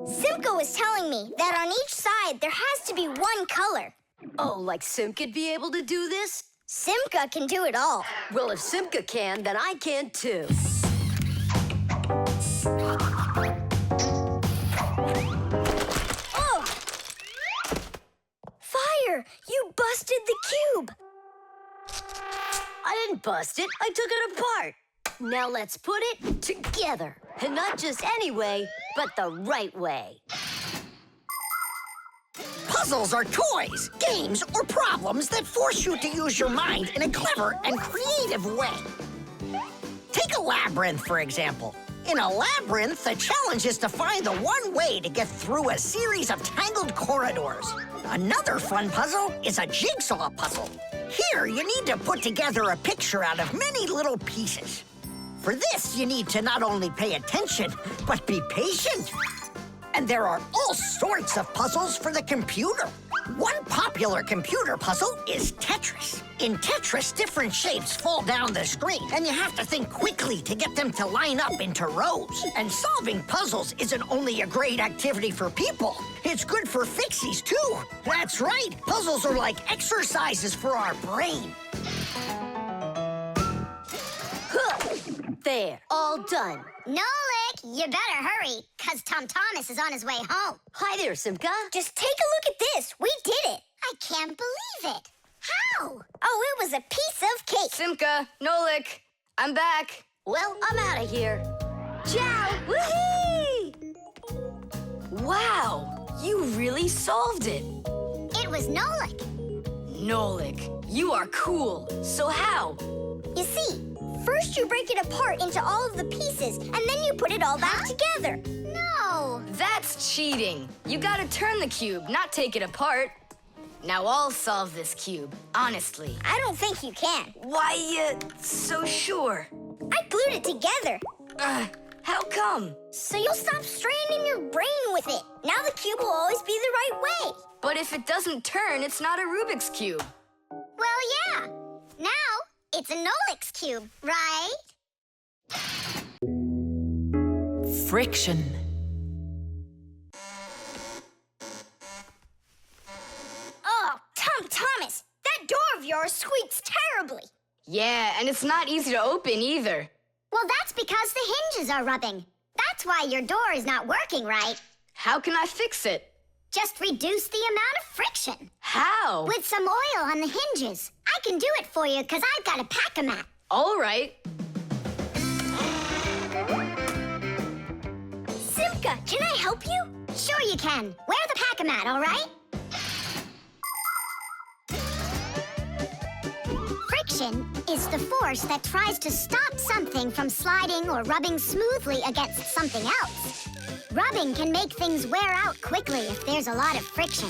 Simka was telling me that on each side there has to be one color. Oh, like Simka'd be able to do this? Simka can do it all. Well, if Simka can, then I can too. Oh! Fire! You busted the cube! I didn't bust it. I took it apart. Now let's put it together. And not just any way, but the right way. Puzzles are toys, games, or problems that force you to use your mind in a clever and creative way. Take a labyrinth, for example. In a labyrinth, the challenge is to find the one way to get through a series of tangled corridors. Another fun puzzle is a jigsaw puzzle. Here, you need to put together a picture out of many little pieces. For this, you need to not only pay attention, but be patient. And there are all sorts of puzzles for the computer. One popular computer puzzle is Tetris. In Tetris, different shapes fall down the screen, and you have to think quickly to get them to line up into rows. And solving puzzles isn't only a great activity for people, it's good for Fixies, too. That's right, puzzles are like exercises for our brain. There, all done. Nolik, you better hurry, because Tom Thomas is on his way home. Hi there, Simka. Just take a look at this. We did it. I can't believe it. How? Oh, it was a piece of cake. Simka, Nolik, I'm back. Well, I'm out of here. Ciao! Woohoo! Wow, you really solved it. It was Nolik. Nolik, you are cool. So how? You see, first you break it apart into all of the pieces, and then you put it all back together. No. That's cheating. You gotta turn the cube, not take it apart. Now I'll solve this cube, honestly. I don't think you can. Why you so sure? I glued it together. How come? So you'll stop straining your brain with it. Now the cube will always be the right way. But if it doesn't turn, it's not a Rubik's Cube. Well, yeah. Now it's a Nolik's cube, right? Friction. Oh, Tom Thomas, that door of yours squeaks terribly. Yeah, and it's not easy to open either. Well, that's because the hinges are rubbing. That's why your door is not working right. How can I fix it? Just reduce the amount of friction. How? With some oil on the hinges. I can do it for you because I've got a pack-a-mat. All right. Simka, can I help you? Sure you can. Wear the pack-a-mat, all right? Friction is the force that tries to stop something from sliding or rubbing smoothly against something else. Rubbing can make things wear out quickly if there's a lot of friction.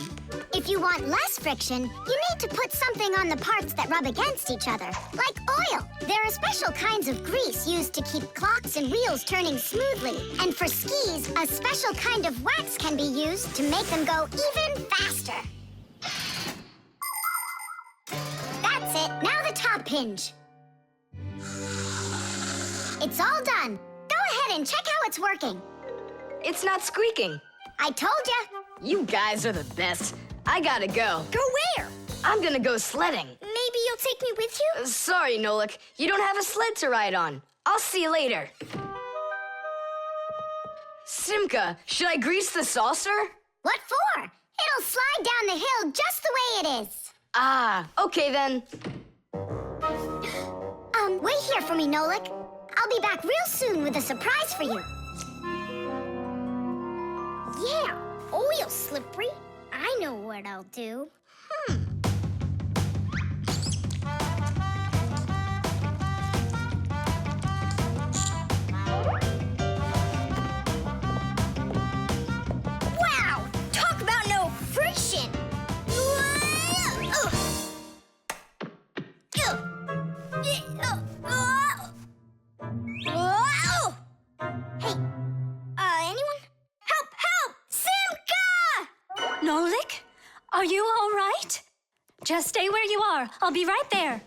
If you want less friction, you need to put something on the parts that rub against each other, like oil. There are special kinds of grease used to keep clocks and wheels turning smoothly. And for skis, a special kind of wax can be used to make them go even faster. That's it. Now the top hinge. It's all done. Go ahead and check how it's working. It's not squeaking. I told ya. You guys are the best. I gotta go. Go where? I'm gonna go sledding. Maybe you'll take me with you? Sorry, Nolik. You don't have a sled to ride on. I'll see you later. Simka, should I grease the saucer? What for? It'll slide down the hill just the way it is. Ah, okay then. Wait here for me, Nolik. I'll be back real soon with a surprise for you. Yeah, oil slippery. I know what I'll do. Are you all right? Just stay where you are. I'll be right there.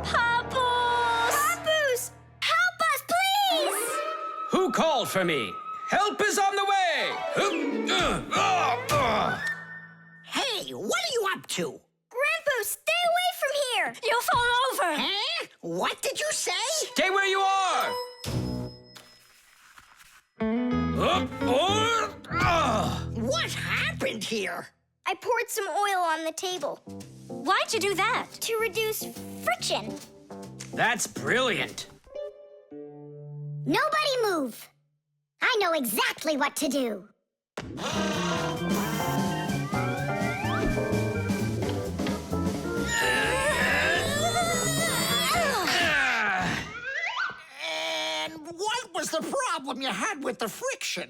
Papoose! Help us, please! Who called for me? Help is on the way! Hey, what are you up to? Grandpus, stay away from here! You'll fall over! Huh? What did you say? Stay where you are! What happened here? I poured some oil on the table Why'd you do that? to reduce friction. That's brilliant. Nobody move. I know exactly what to do. And what was the problem you had with the friction?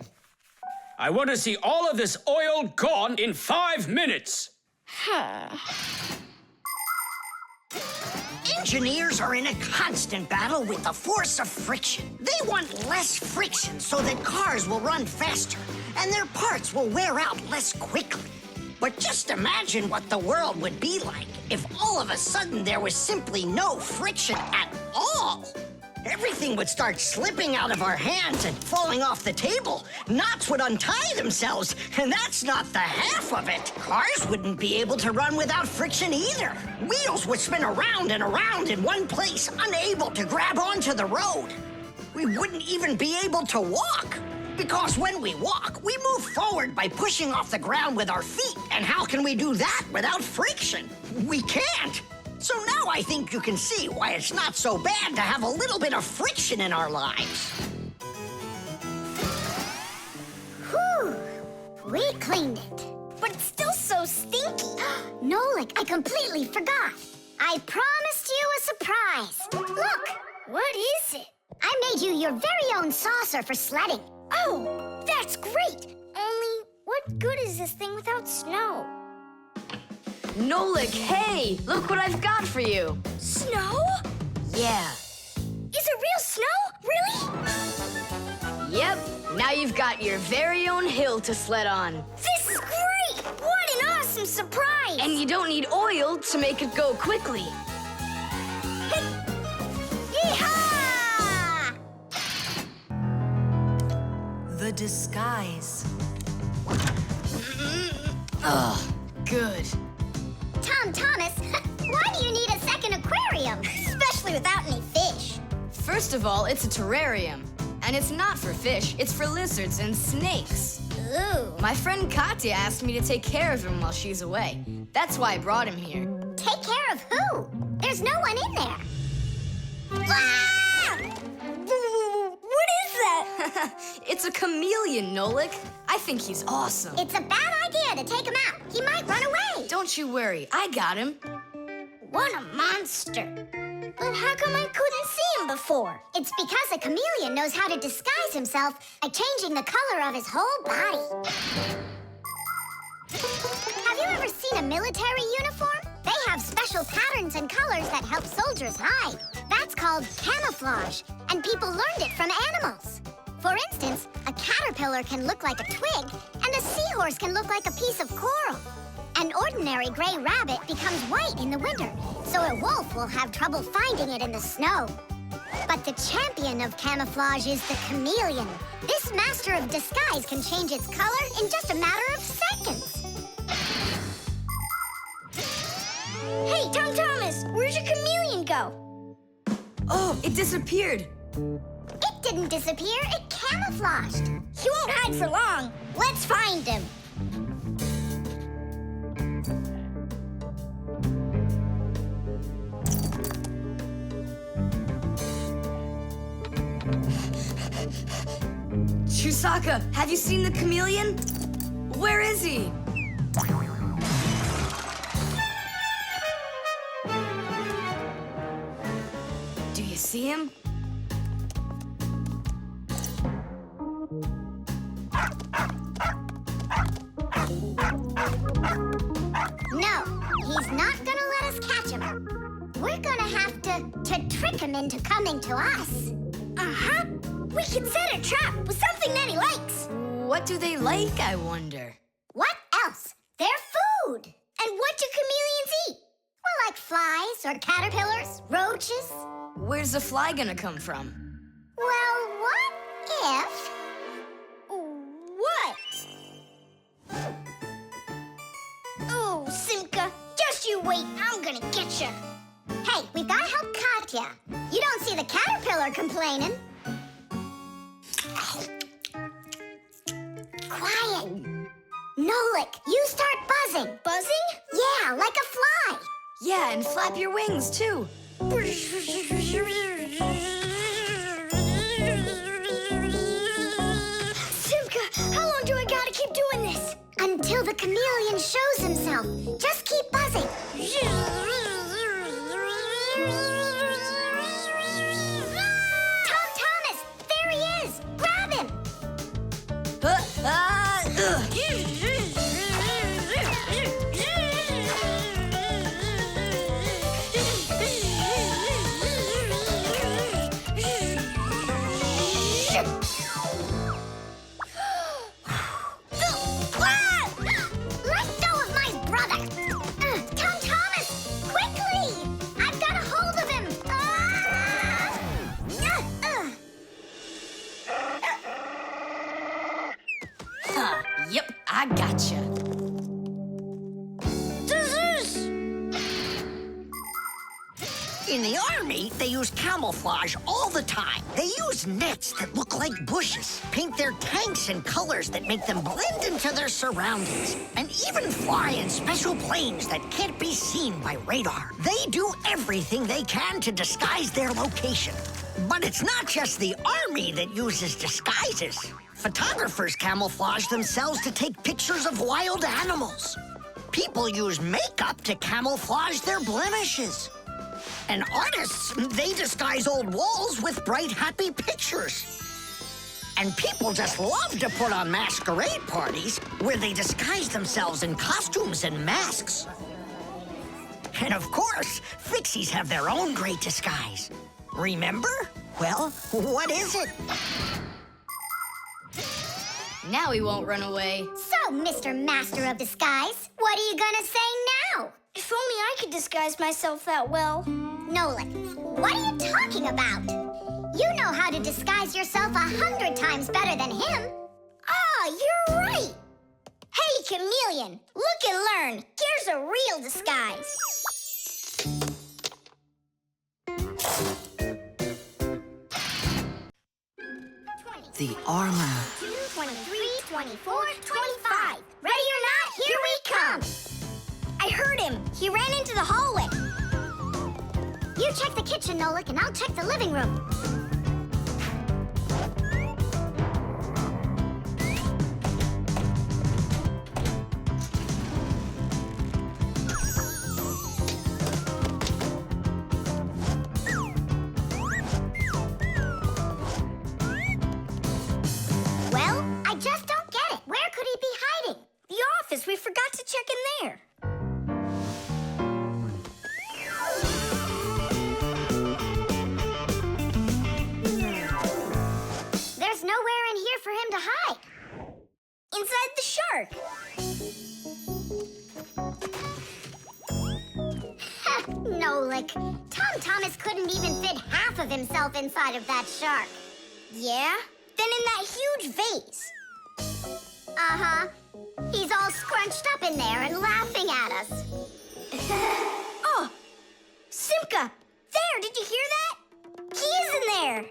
I want to see all of this oil gone in 5 minutes. Engineers are in a constant battle with the force of friction. They want less friction so that cars will run faster and their parts will wear out less quickly. But just imagine what the world would be like if all of a sudden there was simply no friction at all. Everything would start slipping out of our hands and falling off the table. Knots would untie themselves, and that's not the half of it. Cars wouldn't be able to run without friction either. Wheels would spin around and around in one place, unable to grab onto the road. We wouldn't even be able to walk. Because when we walk, we move forward by pushing off the ground with our feet. And how can we do that without friction? We can't. So now I think you can see why it's not so bad to have a little bit of friction in our lives. Whew. We cleaned it. But it's still so stinky. Nolik, I completely forgot. I promised you a surprise. Look, What is it? I made you your very own saucer for sledding. Oh, that's great. Only, what good is this thing without snow? Nolik, hey! Look what I've got for you. Snow? Yeah. Is it real snow? Really? Yep. Now you've got your very own hill to sled on. This is great! What an awesome surprise! And you don't need oil to make it go quickly. Yeehaw! The disguise. Ugh, good. Tom Thomas, why do you need a second aquarium? Especially without any fish. First of all, it's a terrarium. And it's not for fish, it's for lizards and snakes. Ooh. My friend Katya asked me to take care of him while she's away. That's why I brought him here. Take care of who? There's no one in there. Ah! What is that? It's a chameleon, Nolik. I think he's awesome. It's a bad idea to take him out. He might run away. Don't you worry, I got him. What a monster. But how come I couldn't see him before? It's because a chameleon knows how to disguise himself by changing the color of his whole body. Have you ever seen a military uniform? They have special patterns and colors that help soldiers hide. That's called camouflage, and people learned it from animals. For instance, a caterpillar can look like a twig, and a seahorse can look like a piece of coral. An ordinary gray rabbit becomes white in the winter, so a wolf will have trouble finding it in the snow. But the champion of camouflage is the chameleon. This master of disguise can change its color in just a matter of seconds. Hey, Tom Thomas, where'd your chameleon go? Oh, it disappeared. It didn't disappear, it camouflaged. He won't hide for long. Let's find him. Chusaka, have you seen the chameleon? Where is he? Do you see him? No, he's not gonna let us catch him. We're gonna have to trick him into coming to us. Uh-huh. We can set a trap with something that he likes. What do they like, I wonder? What else? They're food. And what do chameleons eat? Well, like flies or caterpillars, roaches. Where's the fly gonna come from? Well, what if... What? Oh, Simka, just you wait. I'm gonna get you. Hey, we've gotta help Katya. You don't see the caterpillar complaining. Quiet. Nolik, you start buzzing. Buzzing? Yeah, like a fly. Yeah, and flap your wings, too. Simka, how long do I gotta keep doing this? Until the chameleon shows himself. Just keep buzzing. Tom Thomas, there he is. Grab him. Let go of my brother. Tom Thomas, quickly. I've got a hold of him. Yep, I gotcha. In the army, they use camouflage all the time. They use nets that look like bushes, paint their tanks in colors that make them blend into their surroundings, and even fly in special planes that can't be seen by radar. They do everything they can to disguise their location. But it's not just the army that uses disguises. Photographers camouflage themselves to take pictures of wild animals. People use makeup to camouflage their blemishes. And artists, they disguise old walls with bright, happy pictures. And people just love to put on masquerade parties where they disguise themselves in costumes and masks. And of course, Fixies have their own great disguise. Remember? Well, what is it? Now he won't run away. So, Mr. Master of Disguise, what are you gonna say now? If only I could disguise myself that well. Nolik, what are you talking about? You know how to disguise yourself 100 times better than him. Ah, you're right. Hey, chameleon, look and learn. Here's a real disguise. The armor. 23, 24, 25. Ready or not, here we come. I heard him. He ran into the hallway. You check the kitchen, Nolik, and I'll check the living room. Well, I just don't get it. Where could he be hiding? The office. We forgot to check in there. There's nowhere in here for him to hide. Inside the shark. Nolik, Tom Thomas couldn't even fit half of himself inside of that shark. Yeah? Then in that huge vase. Uh-huh. He's all scrunched up in there and laughing at us. Oh! Simka! There! Did you hear that? He is in there!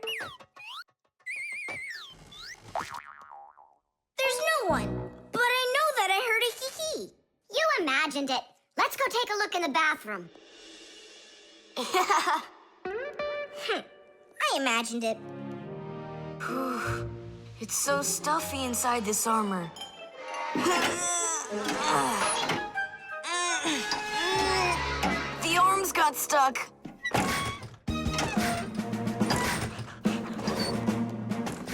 There's no one. But I know that I heard a hee-hee. You imagined it. Let's go take a look in the bathroom. I imagined it. It's so stuffy inside this armor. The arms got stuck.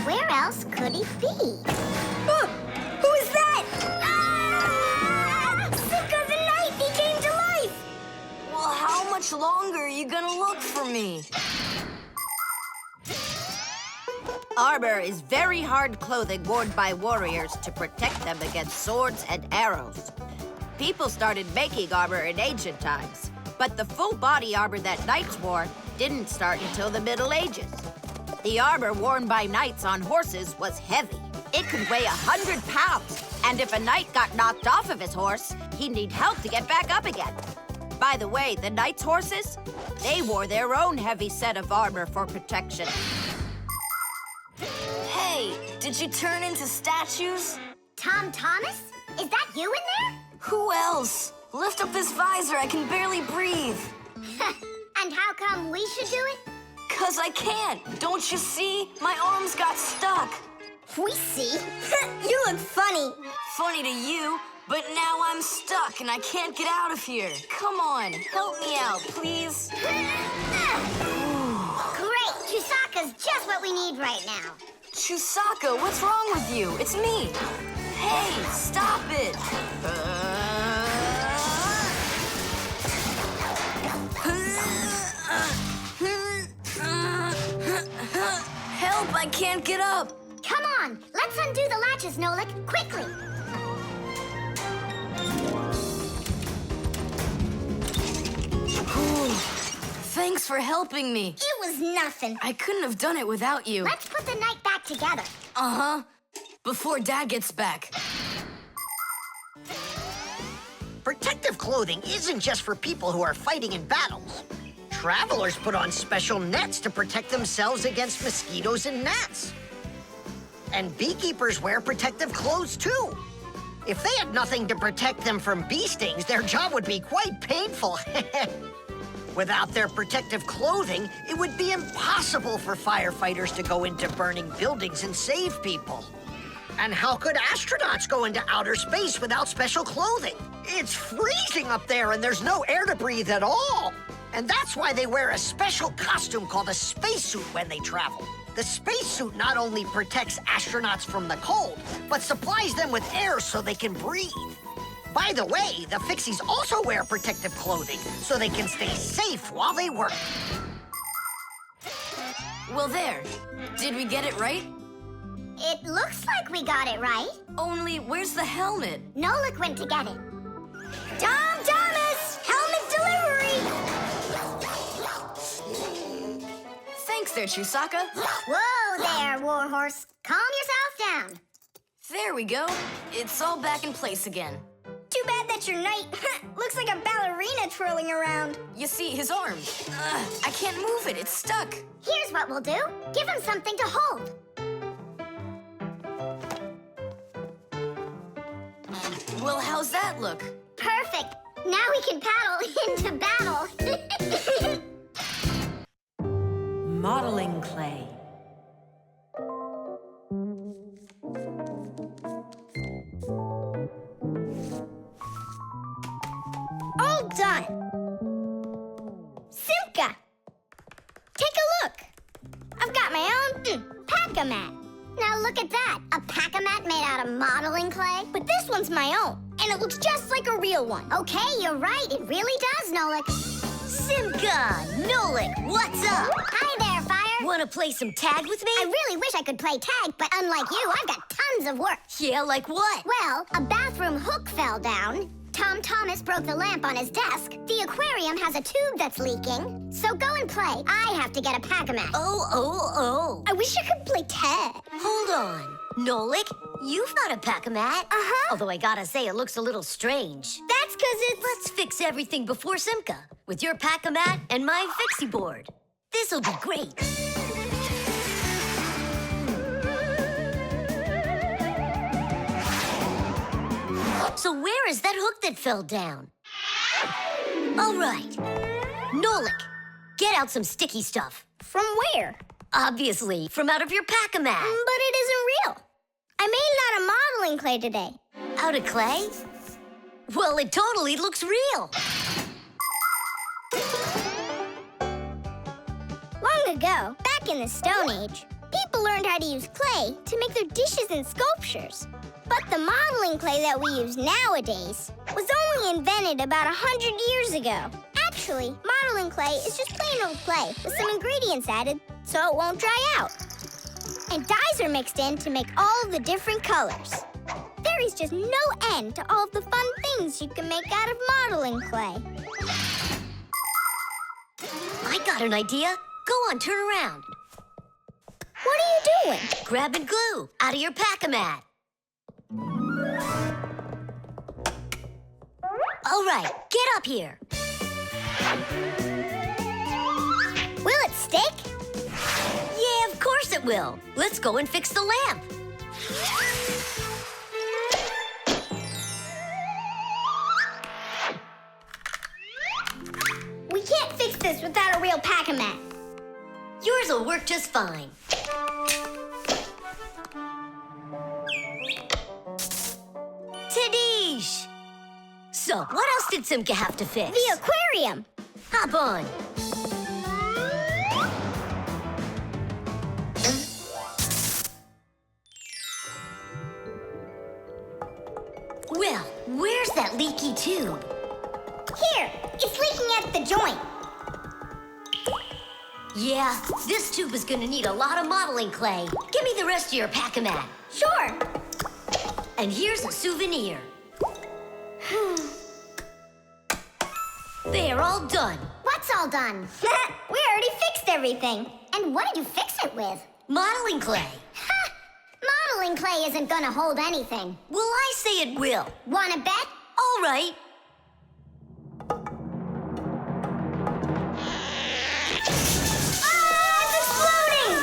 Where else could he be? Who is that? Ah! Simka the Knight! He came to life! Well, how much longer are you armor is very hard clothing worn by warriors to protect them against swords and arrows. People started making armor in ancient times, but the full body armor that knights wore didn't start until the Middle Ages. The armor worn by knights on horses was heavy. It could weigh 100 pounds, and if a knight got knocked off of his horse, he'd need help to get back up again. By the way, the knights' horses, they wore their own heavy set of armor for protection. Hey, did you turn into statues? Tom Thomas? Is that you in there? Who else? Lift up this visor, I can barely breathe. And how come we should do it? 'Cause I can't. Don't you see? My arms got stuck. We see. You look funny. Funny to you, but now I'm stuck and I can't get out of here. Come on, help me out, please. Great! Chusaka's just what we need right now. Chusaka, what's wrong with you? It's me. Hey, stop it. Help, I can't get up. Come on, let's undo the latches, Nolik, quickly. Thanks for helping me. It was nothing. I couldn't have done it without you. Let's put the night back together. Uh-huh. Before Dad gets back. Protective clothing isn't just for people who are fighting in battles. Travelers put on special nets to protect themselves against mosquitoes and gnats. And beekeepers wear protective clothes, too. If they had nothing to protect them from bee stings, their job would be quite painful. Without their protective clothing, it would be impossible for firefighters to go into burning buildings and save people. And how could astronauts go into outer space without special clothing? It's freezing up there and there's no air to breathe at all. And that's why they wear a special costume called a spacesuit when they travel. The spacesuit not only protects astronauts from the cold, but supplies them with air so they can breathe. By the way, the Fixies also wear protective clothing so they can stay safe while they work. Well, there. Did we get it right? It looks like we got it right. Only, where's the helmet? Nolik went to get it. Tom Thomas! Helmet delivery! Thanks there, Chusaka. Whoa there, Warhorse. Calm yourself down. There we go. It's all back in place again. Too bad that your knight looks like a ballerina twirling around. You see, his arm. I can't move it. It's stuck. Here's what we'll do. Give him something to hold. Well, how's that look? Perfect. Now we can paddle into battle. Modeling clay. All done. Simka, take a look. I've got my own pack-a-mat. Now look at that. A pack-a-mat made out of modeling clay. But this one's my own, and it looks just like a real one. Okay, you're right. It really does, Nolik. Simka, Nolik, what's up? Hi there, Fire. Want to play some tag with me? I really wish I could play tag, but unlike you, I've got tons of work. Yeah, like what? Well, a bathroom hook fell down. Tom Thomas broke the lamp on his desk. The aquarium has a tube that's leaking. So go and play. I have to get a pack-a-mat. Oh. I wish I could play tag. Hold on. Nolik, you've got a pack-a-mat. Uh-huh. Although I gotta say, it looks a little strange. That's because it's... Let's fix everything before Simka with your pack-a-mat and my Fixie board. This'll be great. So where is that hook that fell down? All right. Nolik, get out some sticky stuff. From where? Obviously, from out of your pack-a-mat. But it isn't real. I made it out of modeling clay today. Out of clay? Well, it totally looks real. Long ago, back in the Stone Age, people learned how to use clay to make their dishes and sculptures. But the modeling clay that we use nowadays was only invented about 100 years ago. Actually, modeling clay is just plain old clay with some ingredients added so it won't dry out. And dyes are mixed in to make all the different colors. There is just no end to all the fun things you can make out of modeling clay. I got an idea. Go on, turn around. What are you doing? Grabbing glue out of your pack-a-mat. All right, get up here. Will it stick? Yeah, of course it will. Let's go and fix the lamp. We can't fix this without a real pack-a-mat. Yours will work just fine. Tadish! So, what else did Simka have to fix? The aquarium. Hop on. Well, where's that leaky tube? Here, it's leaking at the joint. Yeah, this tube is gonna need a lot of modeling clay. Give me the rest of your pack-a-mat. Sure. And here's a souvenir. They are all done. What's all done? We already fixed everything. And what did you fix it with? Modeling clay. Ha! Modeling clay isn't gonna hold anything. Well, I say it will. Wanna bet? All right. It's exploding!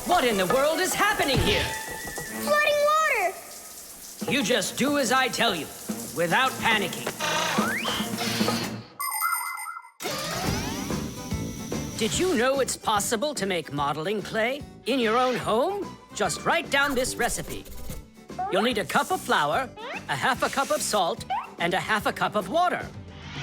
What in the world is happening here? Flooding water! You just do as I tell you, without panicking. Did you know it's possible to make modeling clay in your own home? Just write down this recipe. You'll need a cup of flour, a half a cup of salt, and a half a cup of water.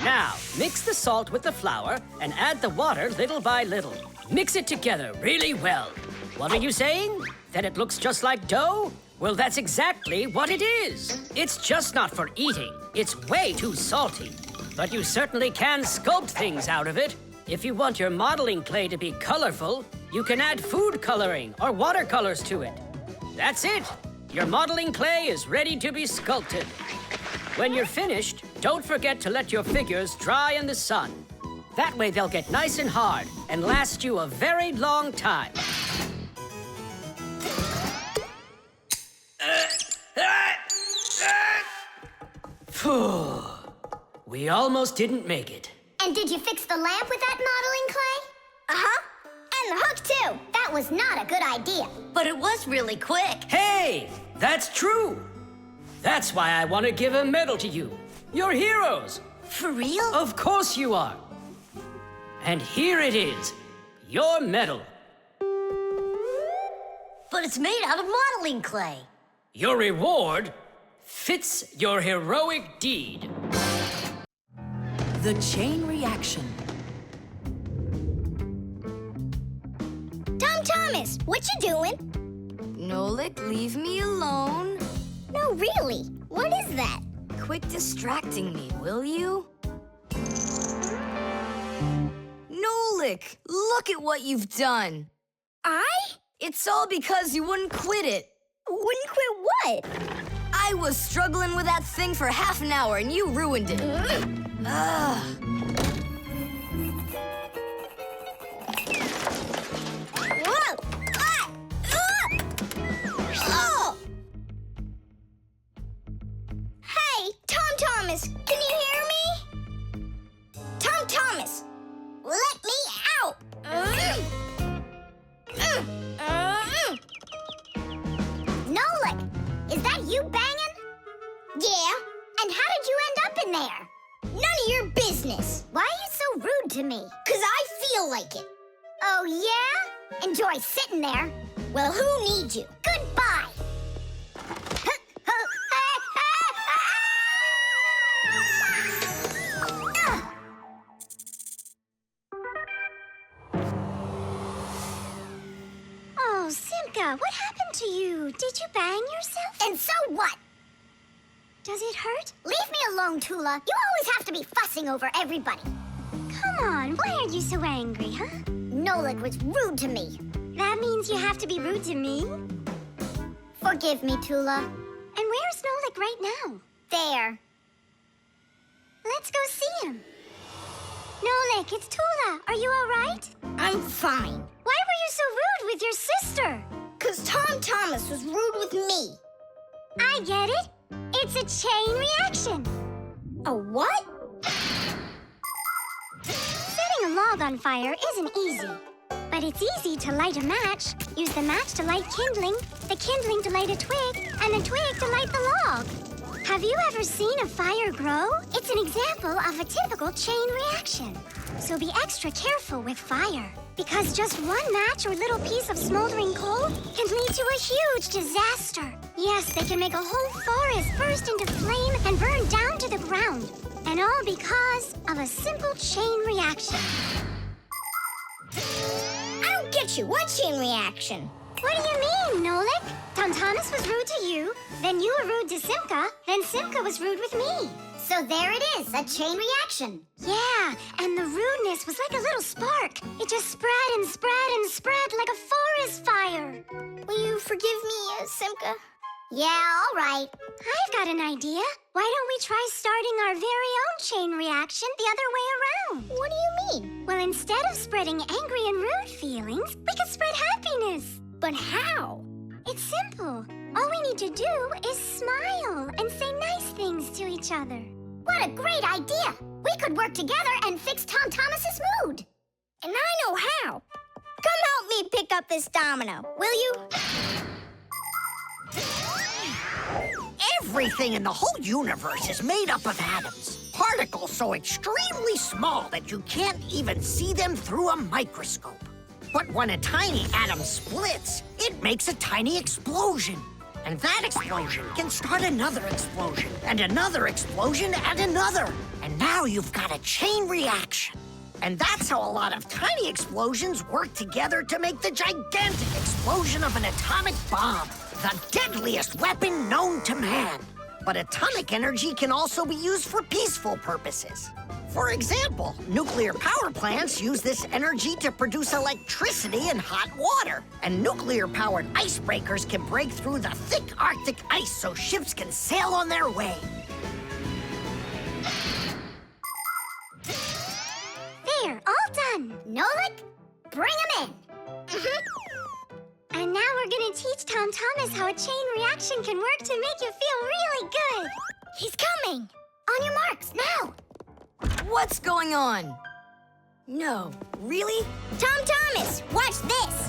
Now, mix the salt with the flour and add the water little by little. Mix it together really well. What are you saying? That it looks just like dough? Well, that's exactly what it is. It's just not for eating. It's way too salty. But you certainly can sculpt things out of it. If you want your modeling clay to be colorful, you can add food coloring or watercolors to it. That's it. Your modeling clay is ready to be sculpted. When you're finished, don't forget to let your figures dry in the sun. That way they'll get nice and hard and last you a very long time. Phew. We almost didn't make it. And did you fix the lamp with that modeling clay? Uh-huh. And the hook, too. That was not a good idea. But it was really quick. Hey, that's true. That's why I want to give a medal to you. You're heroes. For real? Of course you are. And here it is, your medal. But it's made out of modeling clay. Your reward fits your heroic deed. The chain reaction. Tom Thomas, what you doing? Nolik, leave me alone. No, really. What is that? Quit distracting me, will you? Nolik, look at what you've done. I? It's all because you wouldn't quit it. Wouldn't quit what? I was struggling with that thing for half an hour and you ruined it. Ugh. Whoa! Ah! Oh! Hey, Tom Thomas, can you hear me? Tom Thomas, let me out! Nolik, is that you banging? Yeah. And how did you end up in there? None of your business. Why are you so rude to me? 'Cause I feel like it. Oh, yeah? Enjoy sitting there. Well, who needs you? Goodbye. Oh, Simka, what happened to you? Did you bang yourself? And so what? Does it hurt? Leave me alone, Tula. You always have to be fussing over everybody. Come on, why are you so angry, huh? Nolik was rude to me. That means you have to be rude to me? Forgive me, Tula. And where's Nolik right now? There. Let's go see him. Nolik, it's Tula. Are you all right? I'm fine. Why were you so rude with your sister? 'Cause Tom Thomas was rude with me. I get it. It's a chain reaction. A what? Setting a log on fire isn't easy. But it's easy to light a match. Use the match to light kindling, the kindling to light a twig, and the twig to light the log. Have you ever seen a fire grow? It's an example of a typical chain reaction. So be extra careful with fire, because just one match or little piece of smoldering coal can lead to a huge disaster. Yes, they can make a whole forest burst into flame and burn down to the ground. And all because of a simple chain reaction. I don't get you. What chain reaction? What do you mean, Nolik? Tom Thomas was rude to you, then you were rude to Simka, then Simka was rude with me. So there it is, a chain reaction. Yeah, and the rudeness was like a little spark. It just spread and spread and spread like a forest fire. Will you forgive me, Simka? Yeah, all right. I've got an idea. Why don't we try starting our very own chain reaction the other way around? What do you mean? Well, instead of spreading angry and rude feelings, we could spread happiness. But how? It's simple. All we need to do is smile and say nice things to each other. What a great idea! We could work together and fix Tom Thomas's mood. And I know how. Come help me pick up this domino, will you? Everything in the whole universe is made up of atoms. Particles so extremely small that you can't even see them through a microscope. But when a tiny atom splits, it makes a tiny explosion. And that explosion can start another explosion, and another explosion, and another. And now you've got a chain reaction. And that's how a lot of tiny explosions work together to make the gigantic explosion of an atomic bomb, the deadliest weapon known to man. But atomic energy can also be used for peaceful purposes. For example, nuclear power plants use this energy to produce electricity and hot water. And nuclear-powered icebreakers can break through the thick Arctic ice so ships can sail on their way. There, all done. Nolik, bring him in. And now we're gonna teach Tom Thomas how a chain reaction can work to make you feel really good. He's coming. On your marks, now. What's going on? No, really? Tom Thomas, watch this.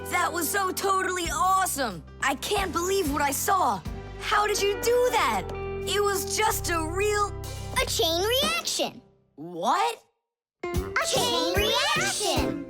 That was so totally awesome! I can't believe what I saw! How did you do that? It was just a chain reaction. What? A chain reaction.